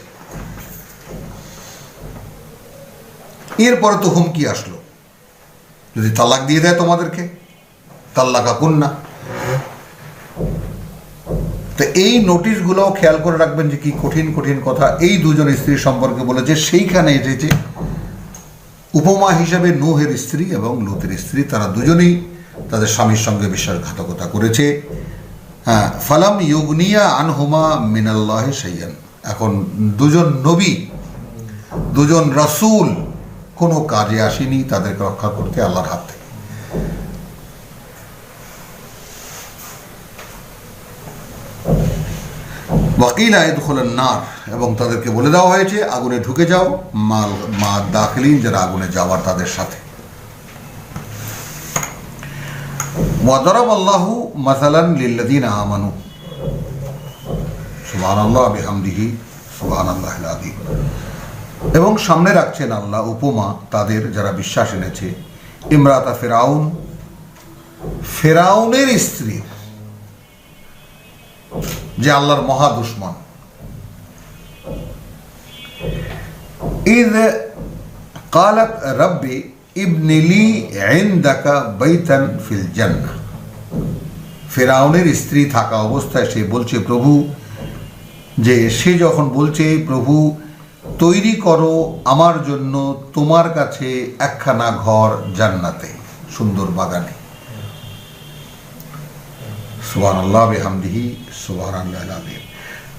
এরপরে তো হুমকি আসলো, যদি তালাক দিয়ে দেয় তোমাদেরকে, তাল্লাকা কুন্না। তো এই নোটিশগুলোও খেয়াল করে রাখবেন যে কি কঠিন কঠিন কথা এই দুজন স্ত্রী সম্পর্কে বলেছে। সেইখানে এসেছে উপমা হিসাবে নূহের স্ত্রী এবং লূতের স্ত্রী, তারা দুজনেই তাদের স্বামীর সঙ্গে বিশ্বাসঘাতকতা করেছে। হ্যাঁ, ফালাম ইউগনিয়া আনহুমা মিনাল্লাহি শাইয়ান, এখন দুজন নবী, দুজন রাসূল কোনো কাজে আসেনি তাদেরকে রক্ষা করতে আল্লাহর হাত থেকে। ওয়াকিলা ইদখুলান নার, এবং তাদেরকে বলে দেওয়া হয়েছে আগুনে ঢুকে যাও, মা দাখিলিন, যারা আগুনে যাওয়ার তাদের সাথে। ওয়াদারাবাল্লাহু মাসালান লিল্লাযীনা আমানু, সুবহানাল্লাহ বিহামদিহি সুবহানাল্লাহিল আযীম। এবং সামনে রাখছেন আল্লাহ উপমা তাদের যারা বিশ্বাস এনেছে। ইমরাতা ফিরাউন, ফেরাউনের স্ত্রী, যে আল্লাহর মহা দুশমন। ইয ক্বালাত রাব্বি ইবনি লি ইনদাকা বাইতান ফিল জান্নাহ, ফেরাউনের স্ত্রী থাকা অবস্থায় সে বলছে প্রভু, যে সে যখন বলছে প্রভু তৈরি করো আমার জন্য তোমার কাছে একখানা ঘর জান্নাতে, সুন্দর বাগানে। সুবহানাল্লাহ বিহামদিহি সুবহানাল্লাহিল আযীম।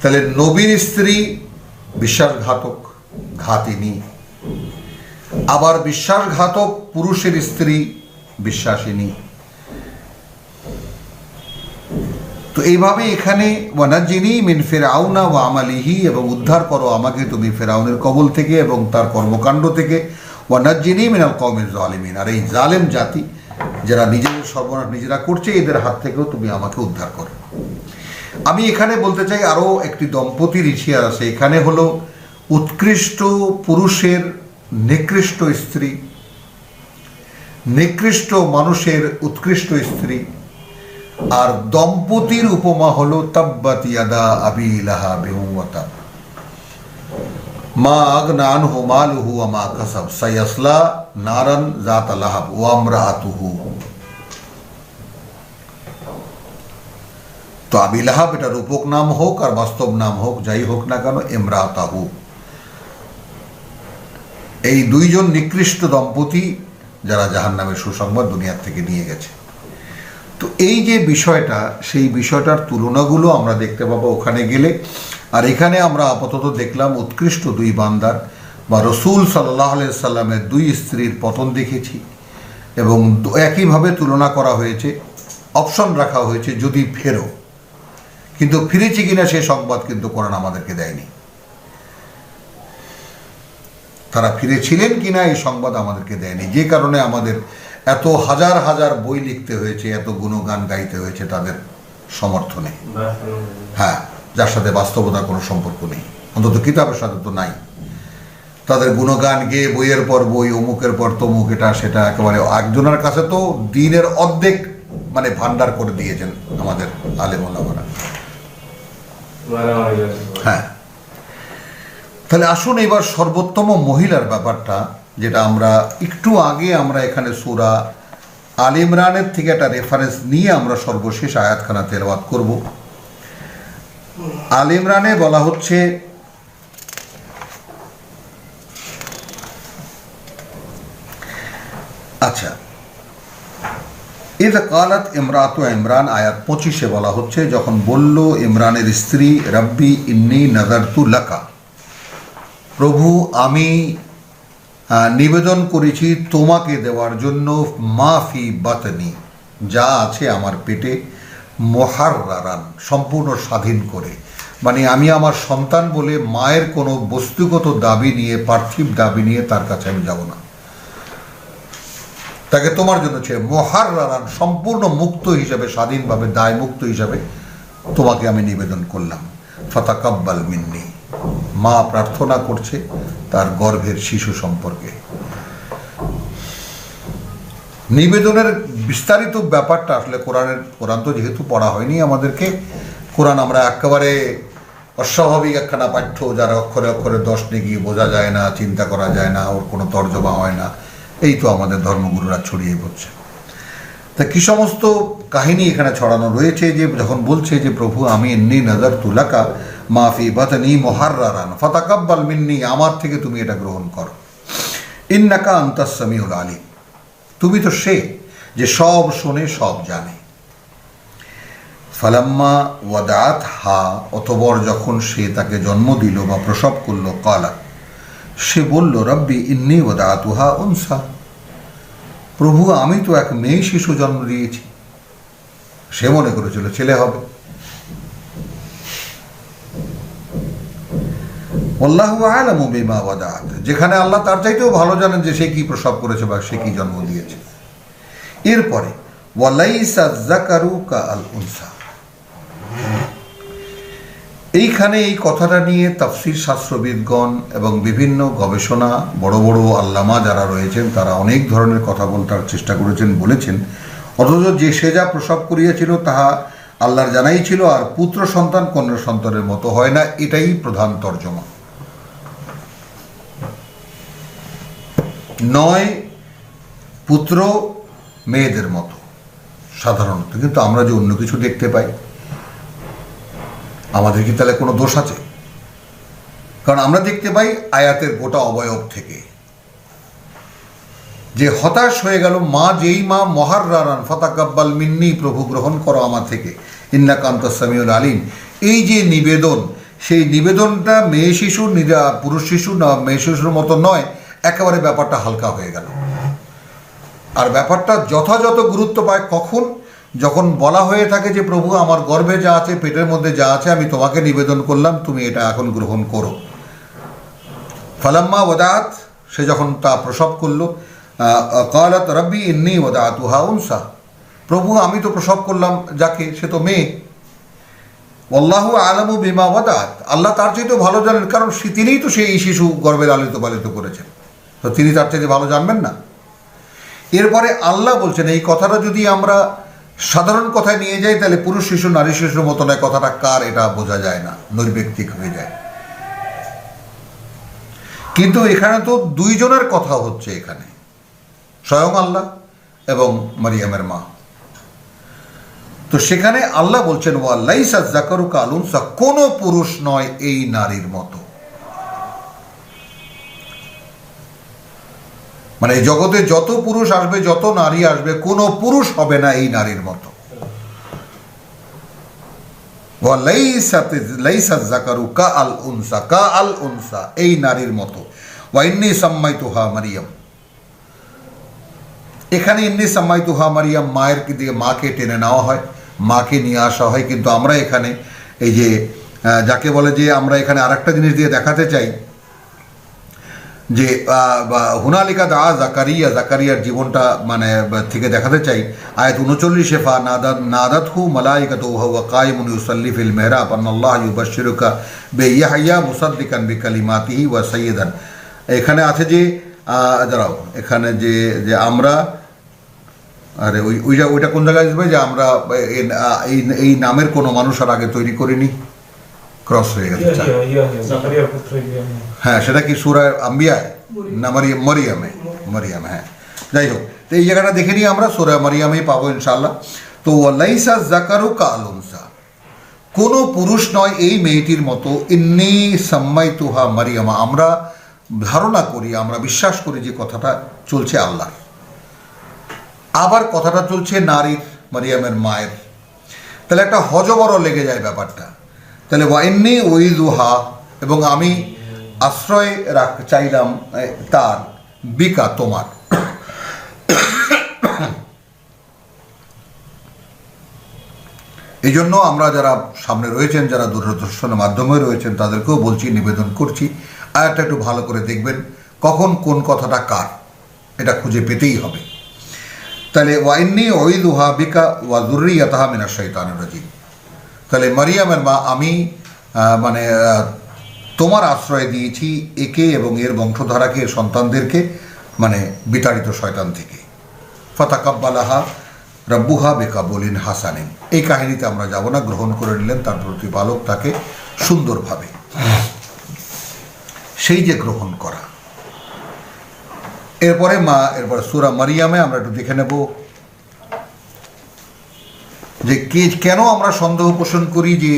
তাহলে নবীর স্ত্রী বিশ্বাসঘাতক, ঘাতিনী, আবার বিশ্বাসঘাতক পুরুষের স্ত্রী বিশ্বাসিনী। তো এইভাবে এখানে ওয়ানাজ্জিনি মিন ফিরআউনা ওয়া আমালিহি, এবং উদ্ধার করো আমাকে তুমি ফেরাউনের কবল থেকে এবং তার কর্মকাণ্ড থেকে। ওয়ানাজ্জিনি মিনাল কওমিজ জালিমিন, আর এই জালেম জাতি যারা নিজেদের সর্বনাশ নিজেরা করছে এদের হাত থেকেও তুমি আমাকে উদ্ধার করো। আমি এখানে বলতে চাই আরও একটি দম্পতির ইতিহাস আছে। এখানে হলো উৎকৃষ্ট পুরুষের নিকৃষ্ট স্ত্রী, নিকৃষ্ট মানুষের উৎকৃষ্ট স্ত্রী, আর দম্পতির উপমা হলো তাব্বাত ইয়াদা আবি লাহাবিন ওয়া তাব, মা আগনা আনহু মালুহু ওয়া মা কাসাব সায়াসলা নারান যাতা লাহাব ওয়া ইমরাআতুহু। তো আবি লাহাব এটা রূপক নাম হোক আর বাস্তব নাম হোক, যাই হোক না কেন, ইমরাআতাহু, এই দুইজন নিকৃষ্ট দম্পতি যারা জাহান্নামের সুসংবাদ দুনিয়ার থেকে নিয়ে গেছে। তো এই যে বিষয়টা, সেই বিষয়টার তুলনাগুলো আমরা দেখতে পাবো ওখানে গেলে। আর এখানে আমরা আপাতত দেখলাম উৎকৃষ্ট দুই বান্দার বা রসুল সাল্লাল্লাহু আলাইহি সাল্লামের দুই স্ত্রীর পতন দেখেছি, এবং একইভাবে তুলনা করা হয়েছে, অপশন রাখা হয়েছে যদি ফেরো, কিন্তু ফিরেছি কিনা সে সংবাদ কিন্তু কোরআন আমাদেরকে দেয়নি। তারা ফিরেছিলেন কিনা এই সংবাদ আমাদেরকে দেয়নি, যে কারণে আমাদের এত হাজার হাজার বই লিখতে হয়েছে, এত গুণগান গাইতে হয়েছে তাদের সমর্থনে, হ্যাঁ, যার সাথে বাস্তবতার কোনো সম্পর্ক নেই, অন্তত কিতাবের সাথে তো নাই। তাদের গুণগান গেয়ে বইয়ের পর বই, অমুকের পর তমুক, এটা সেটা, একেবারে একজনের কাছে তো দিনের অর্ধেক মানে ভান্ডার করে দিয়েছেন আমাদের আলেম ওলামারা। হ্যাঁ, তাহলে আসুন এবার সর্বোত্তম মহিলার ব্যাপারটা, যেটা আমরা একটু আগে আমরা এখানে সূরা আল ইমরানের থেকে একটা রেফারেন্স নিয়ে আমরা সর্বশেষ আয়াতখানা তেলাওয়াত করব। আল ইমরানে বলা হচ্ছে, আচ্ছা, ইযা ক্বালাত ইমরাতু ইমরান, আয়াত 25-এ বলা হচ্ছে, যখন বলল ইমরানের স্ত্রী, রাব্বি ইন্নী নাযারতু লাকা, প্রভু আমি নিবেদন করেছি তোমাকে দেওয়ার জন্য, মাফি বাতনি, যা আছে আমার পেটে, মুহাররারান, সম্পূর্ণ স্বাধীন করে, মানে আমি আমার সন্তান বলে মায়ের কোনো বস্তুগত দাবি নিয়ে, পার্থিব দাবি নিয়ে তার কাছে আমি যাব না, তাকে তোমার জন্য চেয়ে মুহাররারান, সম্পূর্ণ মুক্ত হিসাবে, স্বাধীনভাবে দায় মুক্ত হিসাবে তোমাকে আমি নিবেদন করলাম। ফাতাকাব্বাল মিন্নি, মা প্রার্থনা করছে তার গর্ভের শিশু সম্পর্কে। নিবেদনের বিস্তারিত ব্যাপারটা আসলে কোরআন তো যেহেতু পড়া হয়নি আমাদেরকে, কোরআন আমরা একেবারে অস্বাভাবিক একখানা পাঠ্য, যার অক্ষরে অক্ষরে 10 গিয়ে বোঝা যায় না, চিন্তা করা যায় না, ওর কোনো তর্জমা হয় না, এই তো আমাদের ধর্মগুরুরা ছড়িয়ে পড়ছে। তা কি সমস্ত কাহিনী এখানে ছড়ানো রয়েছে, যে যখন বলছে যে প্রভু আমি ইন্নী নাযারতু লাকা মাফি বাতনি মুহাররারান ফাতাকাব্বাল মিন্নি, আমার থেকে তুমি এটা গ্রহণ করো, ইন্নাকা আনতাস সামিউল আলিম, তুমি তো সে যে সব শোনে সব জানে। ফালাম্মা ওয়াদাতহা, অতঃপর যখন সে তাকে জন্ম দিল বা প্রসব করলো, কালা, সে বলল, রব্বি ইন্নী ওয়াদাতুহা উনসা, প্রভু আমি তো এক মেয়ে শিশু জন্ম দিয়েছি। সে মনে করেছিল ছেলে হবে। আল্লাহু আ'লামু বিমা ওয়াদাআত, যেখানে আল্লাহ তার চাইতেও ভালো জানেন যে সে কি প্রসব করেছে বা সে কি জন্ম দিয়েছে। এরপরে ওয়ালাইসা যাকারু কাআল উনসা, এইখানে এই কথাটা নিয়ে তাফসীর শাস্ত্রবিদগণ এবং বিভিন্ন গবেষণা বড় বড় আল্লামা যারা রয়েছেন তারা অনেক ধরনের কথা বলতে চেষ্টা করেছেন, বলেছেন। অথচ যে সে যা প্রসব করিয়াছিল তাহা আল্লাহর জানাই ছিল, আর পুত্র সন্তান কন্যা সন্তানের মতো হয় না, এটাই প্রধান তর্জমা। নয় পুত্র মেয়েদের মতো সাধারণত, কিন্তু আমরা যে অন্য কিছু দেখতে পাই, আমাদের কি তাহলে কোনো দোষ আছে? কারণ আমরা দেখতে পাই আয়াতের গোটা অবয়ব থেকে যে হতাশ হয়ে গেল মা, যেই মা মুহাররারান ফাতাকাব্বাল মিন্নি, প্রভু গ্রহণ করো আমার থেকে, ইন্নাকা আনতাস সামিউল আলিম, এই যে নিবেদন, সেই নিবেদনটা মেয়ে শিশু পুরুষ শিশু না মেয়ে শিশুর মতো নয়, একেবারে ব্যাপারটা হালকা হয়ে গেল। আর ব্যাপারটা যথাযথ গুরুত্ব পায় কখন? যখন বলা হয়ে থাকে যে প্রভু আমার গর্ভে যা আছে, পেটের মধ্যে যা আছে, আমি তোমাকে নিবেদন করলাম, তুমি এটা এখন গ্রহণ করো। ফালাম্মা ওয়াদাআত, সে যখন তা প্রসব করলো, ক্বালাত রাব্বি ইন্নী ওয়াদাআতুহা উনসা, প্রভু আমি তো প্রসব করলাম যাকে, সে তো মেয়ে। আল্লাহু আ'লামু বিমা ওয়াদাআত, আল্লাহ তার চাইতেও ভালো জানেন, কারণ তিনিই তো সেই শিশু গর্ভে লালিত পালিত করেছেন, তো তিনি তার চাইতে ভালো জানবেন না? এরপরে আল্লাহ বলছেন এই কথাটা যদি আমরা সাধারণ কথায় নিয়ে যাই তাহলে পুরুষ শিশু নারী শিশুর মতো নয়, কথাটা কার এটা বোঝা যায় না, নৈর্ব্যক্তিক হয়ে যায়। কিন্তু এখানে তো দুইজনের কথা হচ্ছে, এখানে স্বয়ং আল্লাহ এবং মারিয়ামের মা। তো সেখানে আল্লাহ বলছেন ওয়ালাইসা যাকারু কাল উনসা, কোনো পুরুষ নয় এই নারীর মতো। মানে এই জগতে যত পুরুষ আসবে, যত নারী আসবে, কোনো পুরুষ হবে না এই নারীর মতো। লাইসা যাকারু কাআল উনসা, কাআল উনসা এই নারীর মতো। ওয়া ইন্নী সাম্মাইতুহা মারিয়াম, এখানে ইন্নী সাম্মাইতুহা মারিয়াম মায়ের দিকে মাকে টেনে নেওয়া হয়, মাকে নিয়ে আসা হয়। কিন্তু আমরা এখানে এই যে যাকে বলে যে আমরা এখানে আরেকটা জিনিস দিয়ে দেখাতে চাই যে হুনালিকা দা জাকারিয়া, জাকারিয়ার জীবনটা মানে থেকে দেখাতে চাই। আয়াত 39 ফা নাদাতহু মালাইকাতুহু ওয়া কায়িমুন ইউসাল্লি ফিল মিহরাব আন্নাল্লাহা ইউবাশশিরুকা বিয়াহইয়া মুসাদ্দিকান বিকালিমাতিহি ওয়া সাইয়্যিদান। এখানে আছে যে দাঁড়াও, এখানে যে যে আমরা আরে ওইটা কোন জায়গায় আসবে যে আমরা এই নামের কোনো মানুষ আর আগে তৈরি করিনি, ক্রস হয়ে গেছে। হ্যাঁ, সেটা কি সূরা আম্বিয়ায় না মরিয়ামে? মরিয়াম, হ্যাঁ। যাই হোক, তো এই জায়গাটা দেখে নিই আমরা, সূরা মরিয়ামেই পাবো ইনশাআল্লাহ। তো লাইসা যাকারু কাল উনসা, কোনো পুরুষ নয় এই মেয়েটির মতো। ইন্নী সাম্মাইতুহা মারিয়ামা, আমরা ধারণা করি, আমরা বিশ্বাস করি যে কথাটা চলছে আল্লাহর, আবার কথাটা চলছে নারীর, মারিয়ামের মায়ের। তাহলে একটা হজবর লেগে যায় ব্যাপারটা। তাহলে ওয়াইন্নি উইযুহা, এবং আমি আশ্রয় চাইলাম তার, বিকা তোমার। এই জন্য আমরা যারা সামনে রয়েছেন, যারা দূরদর্শনের মাধ্যমে রয়েছেন, তাদেরকেও বলছি, নিবেদন করছি, আয়াতটা একটু ভালো করে দেখবেন, কখন কোন কথাটা কার, এটা খুঁজে পেতেই হবে। তাহলে ওয়াইন্নি উইযুহা বিকা ওয়া যুররিয়াতাহা মিনাশ শাইতানির রাজিম, তাহলে মারিয়ামের মা আমি মানে তোমার আশ্রয় দিয়েছি একে এবং এর বংশধারাকে, এর সন্তানদেরকে, মানে বিতাড়িত শয়তান থেকে। ফাতাকাব্বালাহা রাব্বুহা বিকাবুলিন হাসানিন, এই কাহিনীতে আমরা যাব না, গ্রহণ করে নিলেন তার প্রতিপালক তাকে সুন্দরভাবে। সেই যে গ্রহণ করা, এরপরে এরপরে সূরা মারিয়ামে আমরা একটু দেখে নেব যে কেন আমরা সন্দেহ পোষণ করি যে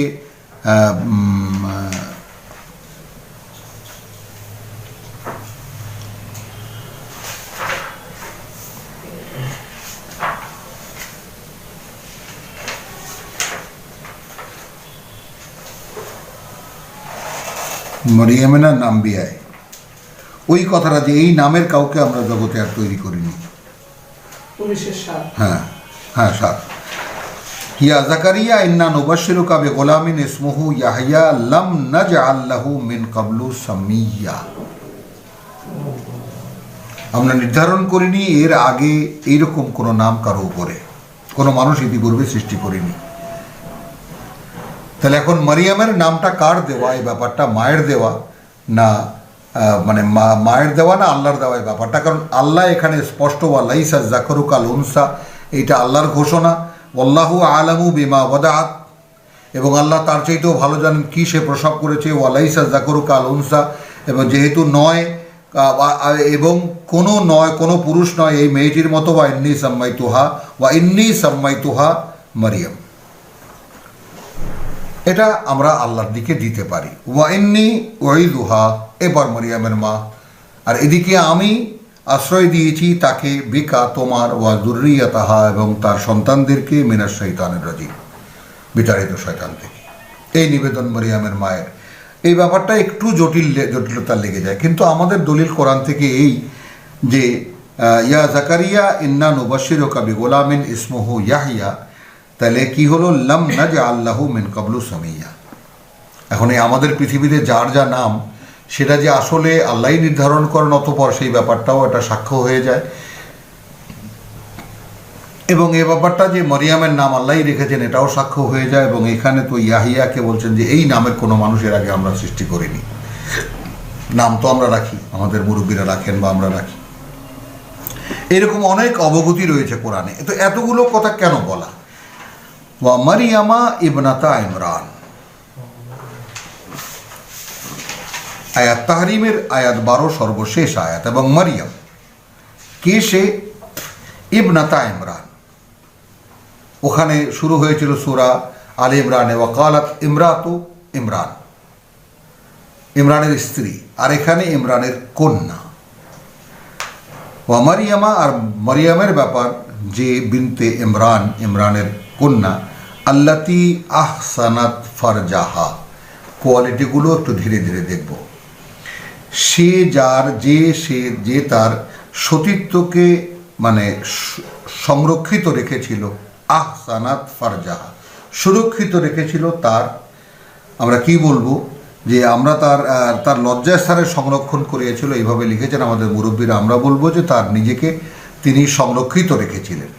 মরিয়ামে না নাম্বিয়ায়, ওই কথাটা যে এই নামের কাউকে আমরা জগতে আর তৈরি করিনি। হ্যাঁ হ্যাঁ, 7 ইয়া জাকারিয়া ইন্না নুবাশশিরুকা বিগুলামিন ইসমুহু ইয়াহইয়া লাম নাজআল লাহু মিন ক্বাবলু সামিয়্যা। আমরা নির্ধারণ করিনি এর আগে এইরকম কোনো নাম কারো উপরে, কোনো মানুষ ইতিপূর্বে সৃষ্টি করিনি। তাহলে এখন মারিয়ামের নামটা কার দেওয়া, এই ব্যাপারটা মায়ের দেওয়া না মানে মায়ের দেওয়া না আল্লাহর দেওয়া এই ব্যাপারটা, কারণ আল্লাহ এখানে স্পষ্ট ওয়ালাইসা যাকারু কাল উনসা, এইটা আল্লাহর ঘোষণা। ওয়াল্লাহু আলামু বিমা ওয়াদাআত, এবং আল্লাহ তার চাইতেও ভালো জানেন কি সে প্রসব করেছে। ওয়ালাইসা যাকারু কাল উনসা, এবং যেহেতু নয় এবং কোনো পুরুষ নয় এই মেয়েটির মতো, ওয়া ইন্নী সাম্মাইতুহা মারিয়াম, এটা আমরা আল্লাহর দিকে দিতে পারি। ওয়া ইন্নী উঈদুহা, এবার মারিয়ামের মা, আর এদিকে আমি আশ্রয় দিয়েছি তাকে বিকা তোমার, ওয়া যুররিয়াতাহা, এবং তার সন্তানদেরকে মিনাশ শাইতানির রাজিম, বিতাড়িত শয়তান থেকে। এই নিবেদন মারিয়ামের মায়ের। এই ব্যাপারটা একটু জটিলতা লেগে যায়, কিন্তু আমাদের দলিল কোরআন থেকে এই যে ইয়া জাকারিয়া ইন্না নুবাশশিরুকা বিগুলামিন ইসমুহু ইয়াহইয়া, তাহলে কি হলো লাম নাজআল লাহু মিন ক্বাবলু সামিয়্যা। এখন এই আমাদের পৃথিবীতে যার যা নাম সেটা যে আসলে আল্লাহই নির্ধারণ করেন অতঃপর সেই ব্যাপারটাও একটা সাক্ষ্য হয়ে যায়, এবং এই ব্যাপারটা যে মরিয়ামের নাম আল্লাহই রেখেছেন এটাও সাক্ষ্য হয়ে যায়। এবং এখানে তো ইয়াহিয়াকে বলছেন যে এই নামের কোনো মানুষের আগে আমরা সৃষ্টি করিনি। নাম তো আমরা রাখি, আমাদের মুরব্বীরা রাখেন বা আমরা রাখি, এরকম অনেক অবগতি রয়েছে কোরআনে। তো এতগুলো কথা কেন বলা? ওয়া মারিয়ামা ইবনাতা ইমরান, আয়াত তাহরিমের আয়াত 12 সর্বশেষ আয়াত। এবং মারিয়াম কে সে? ইবনাতা ইমরান, ওখানে শুরু হয়েছিল সূরা আলে ইমরানে ওয়াকালাত ইমরাতু ইমরান, ইমরানের স্ত্রী, আর এখানে ইমরানের কন্যা। ওয়া মারিয়ামা, আর মারিয়ামের ব্যাপার যে বিনতে ইমরান, ইমরানের কন্যা, আল্লাতি আহসানাত ফারজাহা। কোয়ালিটিগুলো একটু ধীরে ধীরে দেখব। সে যে তার সতীত্বকে মানে সংরক্ষিত রেখেছিল, আহসানাত ফারজাহা, সুরক্ষিত রেখেছিল তার, আমরা কি বলবো যে আমরা তার লজ্জাস্থানের সংরক্ষণ করিয়েছিল, এইভাবে লিখেছেন আমাদের মুরব্বীরা। আমরা বলবো যে তার নিজেকে তিনি সংরক্ষিত রেখেছিলেন।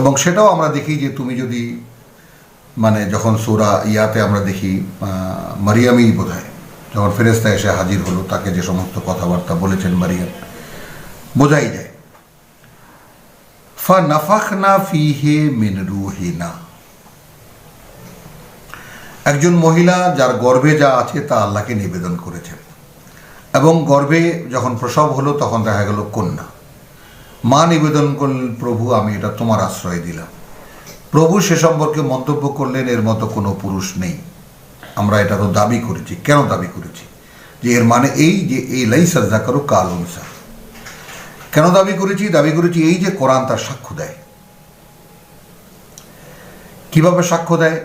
এবং সেটাও আমরা দেখি যে তুমি যদি মানে যখন সূরা ইয়াতে আমরা দেখি মারিয়ামই বোধহয় যখন ফেরেশতা এসে হাজির হলো, তাকে যে সমস্ত কথাবার্তা বলেছেন মারিয়াম, বোঝাই যায়। ফানাফাখনা ফিহি মিন রূহিনা, একজন মহিলা যার গর্ভে যা আছে তা আল্লাহকে নিবেদন করেছেন, এবং গর্ভে যখন প্রসব হলো তখন দেখা গেল কন্যা। মা নিবেদন করলেন, প্রভু আমি এটা তোমার আশ্রয় দিলাম। প্রভু সে সম্পর্কে মন্তব্য করলেন, এর মতো কোনো পুরুষ নেই। আমরা এটা তো দাবি করেছি। কেন দাবি করেছি? যে এর মানে এই যে এই লাইসা যাকারু কাল উনসা। কেন দাবি করেছি? দাবি করেছি এই যে কোরআন তার সাক্ষ্য দেয়। কিভাবে সাক্ষ্য দেয়?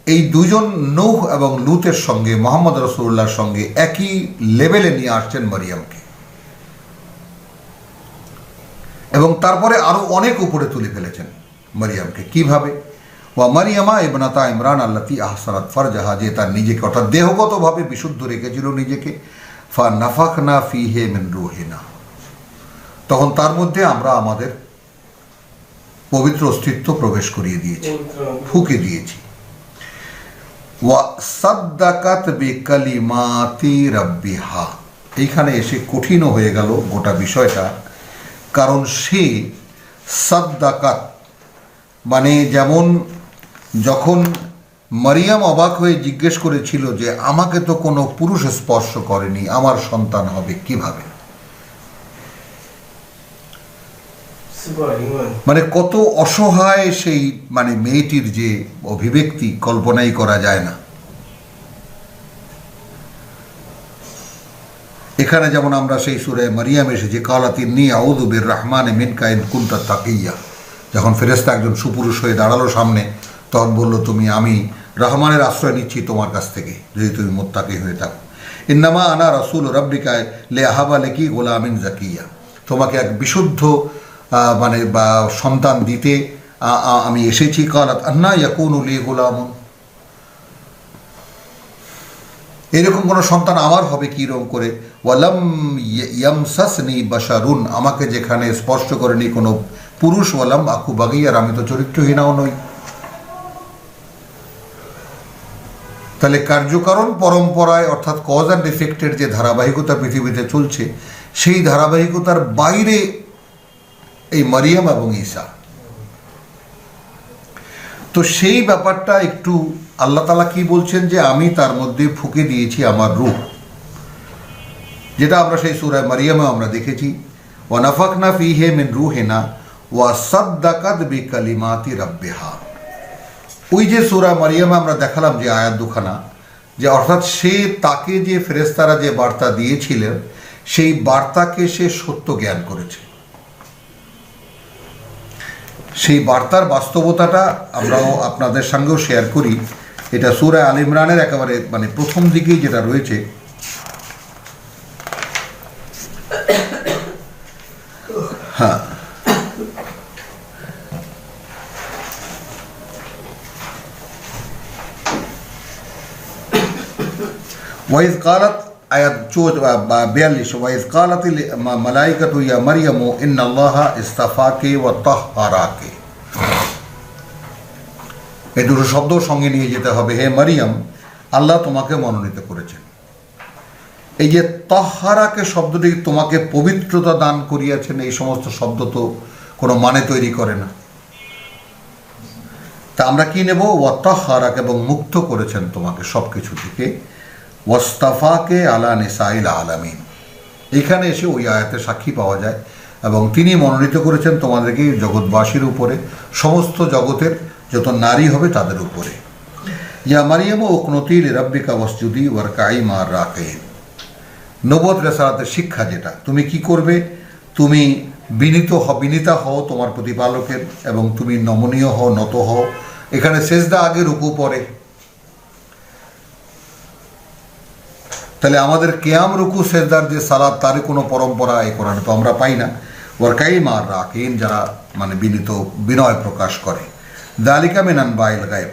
এই দুজন নূহ এবং লুতের সঙ্গে মুহাম্মদ রাসূলুল্লাহর সঙ্গে একই লেভেলে নিয়ে আসছেন মারিয়ামকে, এবং তারপরে আরো অনেক উপরে তুলে ফেলেছেন মারিয়ামকে। কিভাবে? ওয়া মারিয়ামা ইবনাতা ইমরান আল্লাতি আহসানাত ফারজাহা, যে তার নিজেকে অর্থাৎ দেহগতভাবে বিশুদ্ধ রেখেছিল নিজেকে। ফানাফাখনা ফিহি মিন রূহিনা, তখন তার মধ্যে আমরা আমাদের পবিত্র অস্তিত্ব প্রবেশ করিয়ে দিয়েছি, ফুঁকে দিয়েছি। ওয়া সাদ্দাকাত বিকালিমাতি রাব্বিহা, এইখানে এসে কঠিন হয়ে গেল গোটা বিষয়টা, কারণ সে সাদ্দাকাত মানে যেমন যখন মারিয়াম অবাক হয়ে জিজ্ঞেস করেছিল যে আমাকে তো কোনো পুরুষ স্পর্শ করেনি, আমার সন্তান হবে কিভাবে, মানে কত অসহায় সেই মানে মেয়েটির যে অভিব্যক্তি কল্পনাই করা যায় না। এখানে যেমন আমরা সেই সূরা মারিয়াম এসেছে কালাতিন্নী আউযু বির রহমানি মিনকা ইন কুনতা তাকিয়্যা, যখন ফেরেশতা একজন সুপুরুষ হয়ে দাঁড়ালো সামনে, তখন বলল তুমি আমি রহমানের আশ্রয় নিচ্ছি তোমার কাছ থেকে যদি তুমি মুত্তাকি হয়ে থাকো। ইন্নামা আনা রাসূল রাব্বিকা লিআহাবা লাকি গোলামিন জাকিয়া, তোমাকে এক বিশুদ্ধ মানে বা সন্তান দিতে আমি এসেছি, কালাত আন্না ইয়াকুনু লি গুলামুন, এরকম কোনো সন্তান আমার হবে কি রকম করে, ওয়ালাম ইয়ামসাসনি বাশারুন, আমাকে যেখানে স্পর্শ করেনি কোনো পুরুষ, ওয়ালাম আকু বাগিয়ার, আমি তো চরিত্রহীনাও নই। তাহলে কার্যকারণ পরম্পরায় অর্থাৎ কজ অ্যান্ড এফেক্টের যে ধারাবাহিকতা পৃথিবীতে চলছে, সেই ধারাবাহিকতার বাইরে এই মারিয়াম এবং ঈসা। তো সেই ব্যাপারটা একটু আল্লাহ তাআলা কি বলছেন যে আমি তার মধ্যে ফুঁকে দিয়েছি আমার রূহ, যেটা আমরা সেই সূরা মারিয়ামে আমরা দেখেছি, ওয়া নাফাকনা ফীহি মিন রূহিনা ওয়া সাদ্দাকাত বিকালিমাতি রাব্বিহা। ওই যে সূরা মারিয়ামে আমরা দেখালাম যে আয়াত দুখানা, যে অর্থাৎ সে তাকে যে ফেরেশতারা যে বার্তা দিয়েছিলেন সেই বার্তাকে সে সত্য জ্ঞান করেছে। সেই বার্তার বাস্তবতাটা আমরাও আপনাদের সঙ্গেও শেয়ার করি। এটা সূরা আল ইমরানের একেবারে মানে প্রথম দিকেই যেটা রয়েছে, হ্যাঁ, ওয়াইজ কালাত, আয়াত 42, ওয়াইজ কালাতিল মালাইকাতু ইয়া মারইয়ামু ইন্নাল্লাহা ইসতাফাকে ওয়া তাহহারাকে। এই দুটো শব্দ সঙ্গে নিয়ে যেতে হবে। হে মারিয়াম, আল্লাহ তোমাকে মনোনীত করেছেন। এই যে তাহহারাকে শব্দটি, তোমাকে পবিত্রতা দান করিয়াছেন, এই সমস্ত শব্দ তো কোনো মানে তৈরি করে না। তা আমরা কি নেব? ওয়া তাহহারাকে, এবং মুক্ত করেছেন তোমাকে সব কিছু থেকে। ওয়াস্তাফাকে আলা নিসাইল আলামিন, এখানে এসে ওই আয়াতে সাক্ষী পাওয়া যায়, এবং তিনি মনোনীত করেছেন তোমাদেরকে জগৎবাসীর উপরে, সমস্ত জগতের যত নারী হবে তাদের উপরে। ইয়া মারিয়াম উকনুতি লিরাব্বিকা ওয়াসজুদি ওয়ারকাই মা'আর রাকিন। নবুয়ত রিসালাতের শিক্ষা যেটা, তুমি কি করবে? তুমি বিনীতা হও তোমার প্রতিপালকের, এবং তুমি নমনীয় হও, নত হও। এখানে সেজদা আগে, রুকু পরে। তাহলে আমাদের কিয়াম, রুকু, সেজদার যে সালাত, তার কোনো পরম্পরা এই কোরআনে তো আমরা পাই না। ওয়ারকাই মা'আর রাকিন, যারা মানে বিনয় প্রকাশ করে। যালিকা মিন আনবাইল গায়ব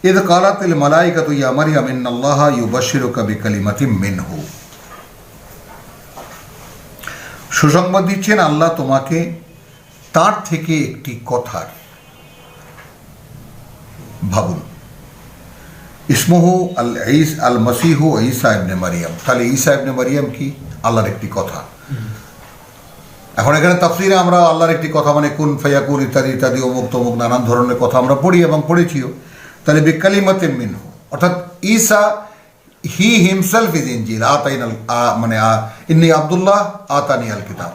ইয কালাতিল মালাইকাতু ইয়া মারইয়াম ইন্নাল্লাহা ইউবাশশিরুকা বিকালিমাতিম মিনহু। সুসংবাদ দিচ্ছেন আল্লাহ তোমাকে তার থেকে একটি কথার। ভাবুন, ইসমুহু আল মসিহু ঈসা ইবনে মারিয়াম। তাহলে ঈসা ইবনে মারিয়াম কি? আল্লাহর একটি কথা। এখন এখানে তাফসীরে আমরা আল্লাহর একটি কথা মানে কুন ফায়াকুন ইত্যাদি ইত্যাদি, অমুক তমুক নানান ধরনের কথা আমরা পড়ি এবং পড়েছিও। তাহলে বিকালিমাতিম মিনহু অর্থাৎ ঈসা হি হিমসেলফ ইজ ইনজিল, আতাইনাল মানে ইন্নী আব্দুল্লাহ আতানি আল কিতাব,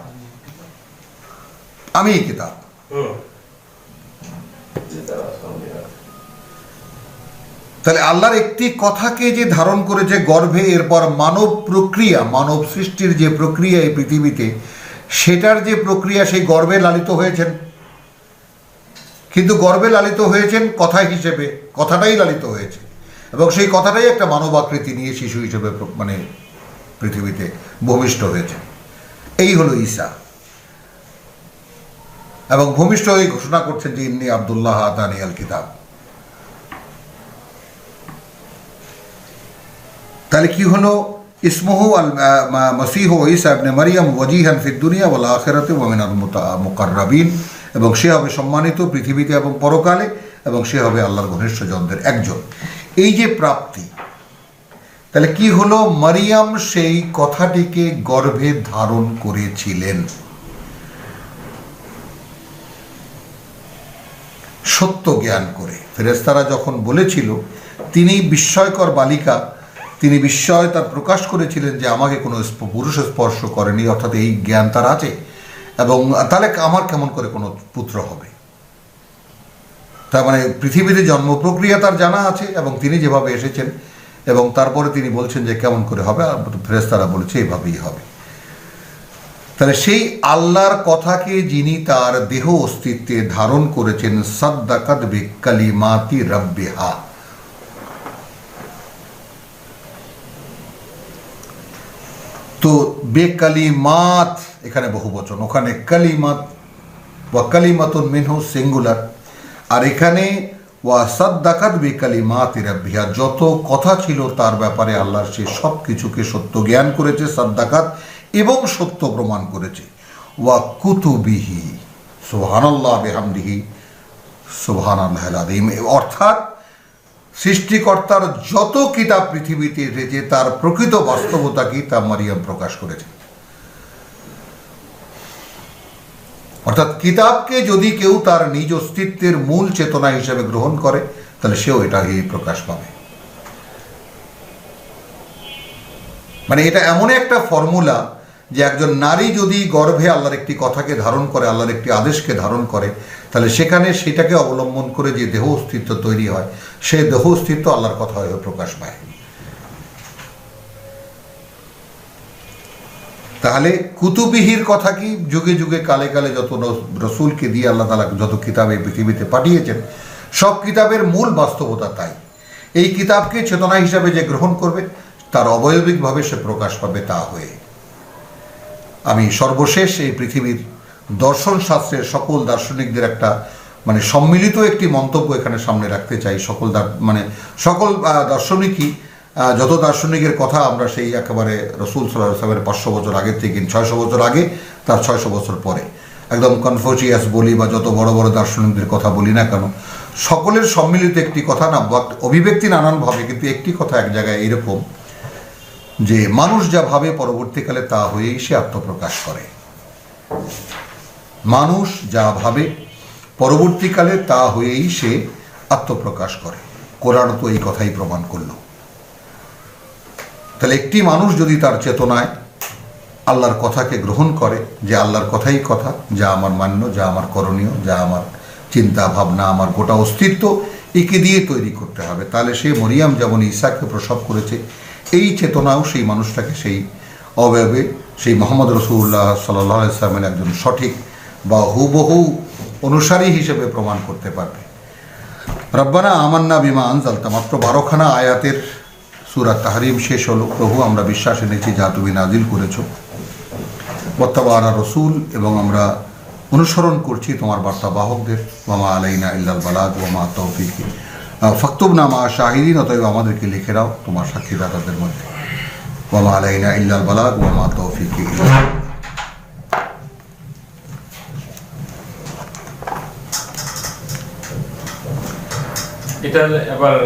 আমি কিতাব। তাহলে আল্লাহর একটি কথাকে যে ধারণ করেছে গর্ভে, এরপর মানব প্রক্রিয়া, মানব সৃষ্টির যে প্রক্রিয়া এই পৃথিবীতে, সেটার যে প্রক্রিয়া, সেই গর্ভে লালিত হয়েছেন। কিন্তু গর্ভে লালিত হয়েছেন কথা হিসেবে, কথাটাই লালিত হয়েছে, এবং সেই কথাটাই একটা মানব আকৃতি নিয়ে শিশু হিসেবে মানে পৃথিবীতে ভূমিষ্ঠ হয়েছে। এই হলো ঈসা, এবং ভূমিষ্ঠ হয়ে ঘোষণা করছেন যে ইন্নী আব্দুল্লাহ আতানি আল কিতাব। তাহলে কি হলো? ইসমুহু আল মসিহু ঈসা ইবনে মারিয়াম ওয়াজিহান ফিদ দুনিয়া ওয়াল আখিরাতি ওয়া মিনাল মুকাররাবিন, এবং সে হবে সম্মানিত পৃথিবীতে এবং পরকালে, এবং সে হবে আল্লাহর ঘনিষ্ঠজনদের একজন। এই যে প্রাপ্তি, তাহলে কি হলো? মারিয়াম সেই কথাটিকে গর্ভে ধারণ করেছিলেন সত্য জ্ঞান করে। ফেরেশতারা যখন বলেছিল তিনি বিস্ময়কর বালিকা, তিনি বিস্ময় তার প্রকাশ করেছিলেন যে আমাকে কোনো পুরুষ স্পর্শ করেনি, অর্থাৎ এই জ্ঞান তার আছে, এবং তাহলে আমার কেমন করে কোনো পুত্র হবে? তার মানে পৃথিবীতে জন্ম প্রক্রিয়া তার জানা আছে, এবং তিনি যেভাবে এসেছেন, এবং তারপরে তিনি বলছেন যে কেমন করে হবে, ফেরেশতারা বলেছে এভাবেই হবে। তাহলে সেই আল্লাহর কথাকে যিনি তার দেহ অস্তিত্বে ধারণ করেছেন, সাদ্দাকাত বিকালিমাতি রাব্বিহা, তো বেকালিমাত এখানে বহুবচন, ওখানে কালিমাত, ওয়া কালিমাতুন মিনহু সিঙ্গুলার। আর এখানে ওয়াসাদ্দাকাত বিকালিমাতি রাব্বিহা, যত কথা ছিল তার ব্যাপারে আল্লাহর সে সব কিছুকে সত্য জ্ঞান করেছে, সাদ্দাকাত এবং সত্য প্রমাণ করেছে। ওয়া কুতুবিহি, সুবহানাল্লাহ বিহামদিহি সুবহানাল্লাহিল আযীম, অর্থাৎ সৃষ্টিকর্তার যত কিতাব পৃথিবীতে এসেছে তার প্রকৃত বাস্তবতা কি তা মারিয়াম প্রকাশ করেছে। অর্থাৎ কিতাবকে যদি কেউ তার নিজ অস্তিত্বের মূল চেতনা হিসেবে গ্রহণ করে তাহলে সেও এটাই প্রকাশ পাবে। মানে এটা এমন একটা ফর্মুলা যে একজন নারী যদি গর্ভে আল্লাহর একটি কথাকে ধারণ করে, আল্লাহর একটি আদেশকে ধারণ করে, তাহলে সেখানে সেটাকে অবলম্বন করে যে দেহ অস্তিত্ব তৈরি হয়, সেই দেহ অস্তিত্ব আল্লাহর কথা হয়ে প্রকাশ পায়। তাহলে কুতুবিহির কথা কি, যুগে যুগে কালে কালে যত রসুলকে দিয়ে আল্লাহ তাআলা যত কিতাব এই পৃথিবীতে পাঠিয়েছেন, সব কিতাবের মূল বাস্তবতা তাই। এই কিতাবকে চেতনা হিসাবে যে গ্রহণ করবে তার অবয়বিকভাবে সে প্রকাশ পাবে তা হয়ে। আমি সর্বশেষ এই পৃথিবীর দর্শন শাস্ত্রের সকল দার্শনিকদের একটা মানে সম্মিলিত একটি মন্তব্য এখানে সামনে রাখতে চাই। সকল দার্শনিকই, যত দার্শনিকের কথা আমরা সেই একেবারে রসুল সাল্লাল্লাহু আলাইহি ওয়াসাল্লামের 500 বছর আগের থেকে 600 বছর আগে, তার 600 বছর পরে, একদম কনফুসিয়াস বলি বা যত বড় বড় দার্শনিকদের কথা বলি না কেন, সকলের সম্মিলিত একটি কথা, না অভিব্যক্তি নানানভাবে, কিন্তু একটি কথা এক জায়গায় এইরকম যে মানুষ যা ভাবে পরবর্তীকালে তা হয়েই সে আত্মপ্রকাশ করে। মানুষ যা ভাবে পরবর্তীকালে তা হয়েই সে আত্মপ্রকাশ করে। কোরআন তো এই কথাই প্রমাণ করল। তাহলে একটি মানুষ যদি তার চেতনায় আল্লাহর কথাকে গ্রহণ করে যে আল্লাহর কথাই কথা, যা আমার মান্য, যা আমার করণীয়, যা আমার চিন্তা ভাবনা, আমার গোটা অস্তিত্ব একে দিয়ে তৈরি করতে হবে, তাহলে সে মরিয়াম যেমন ঈসাকে প্রসব করেছে, এই চেতনাও সেই মানুষটাকে সেই অবয়বে সেই মোহাম্মদ রাসূলুল্লাহ সাল্লাল্লাহু আলাইহি ওয়াসাল্লামের একজন সঠিক বা হুবহু অনুসারী হিসেবে প্রমাণ করতে পারবে। রব্বানা আমান্না বিমা আনজালতা, মাত্র 12খানা আয়াতের সূরা তাহরিম শেষ হলো। প্রভু, আমরা বিশ্বাস এনেছি যা তুমি নাজিল করেছো, ওয়াত্তাবা'না রাসূল, এবং আমরা অনুসরণ করছি তোমার বার্তাবাহকদের। ওয়ামা আলাইনা ইল্লাল বালাগ ওয়ামা তাওফীকি ফাকতুবনা মা শাহিদিন, অতএব আমাদেরকে লিখে দাও তোমার সাক্ষীদাতাদের মধ্যে। ওয়ামা আলাইনা ইল্লাল বালাগ ওয়ামা তাওফীকি ইল্লা বিল্লাহ। এটার এবার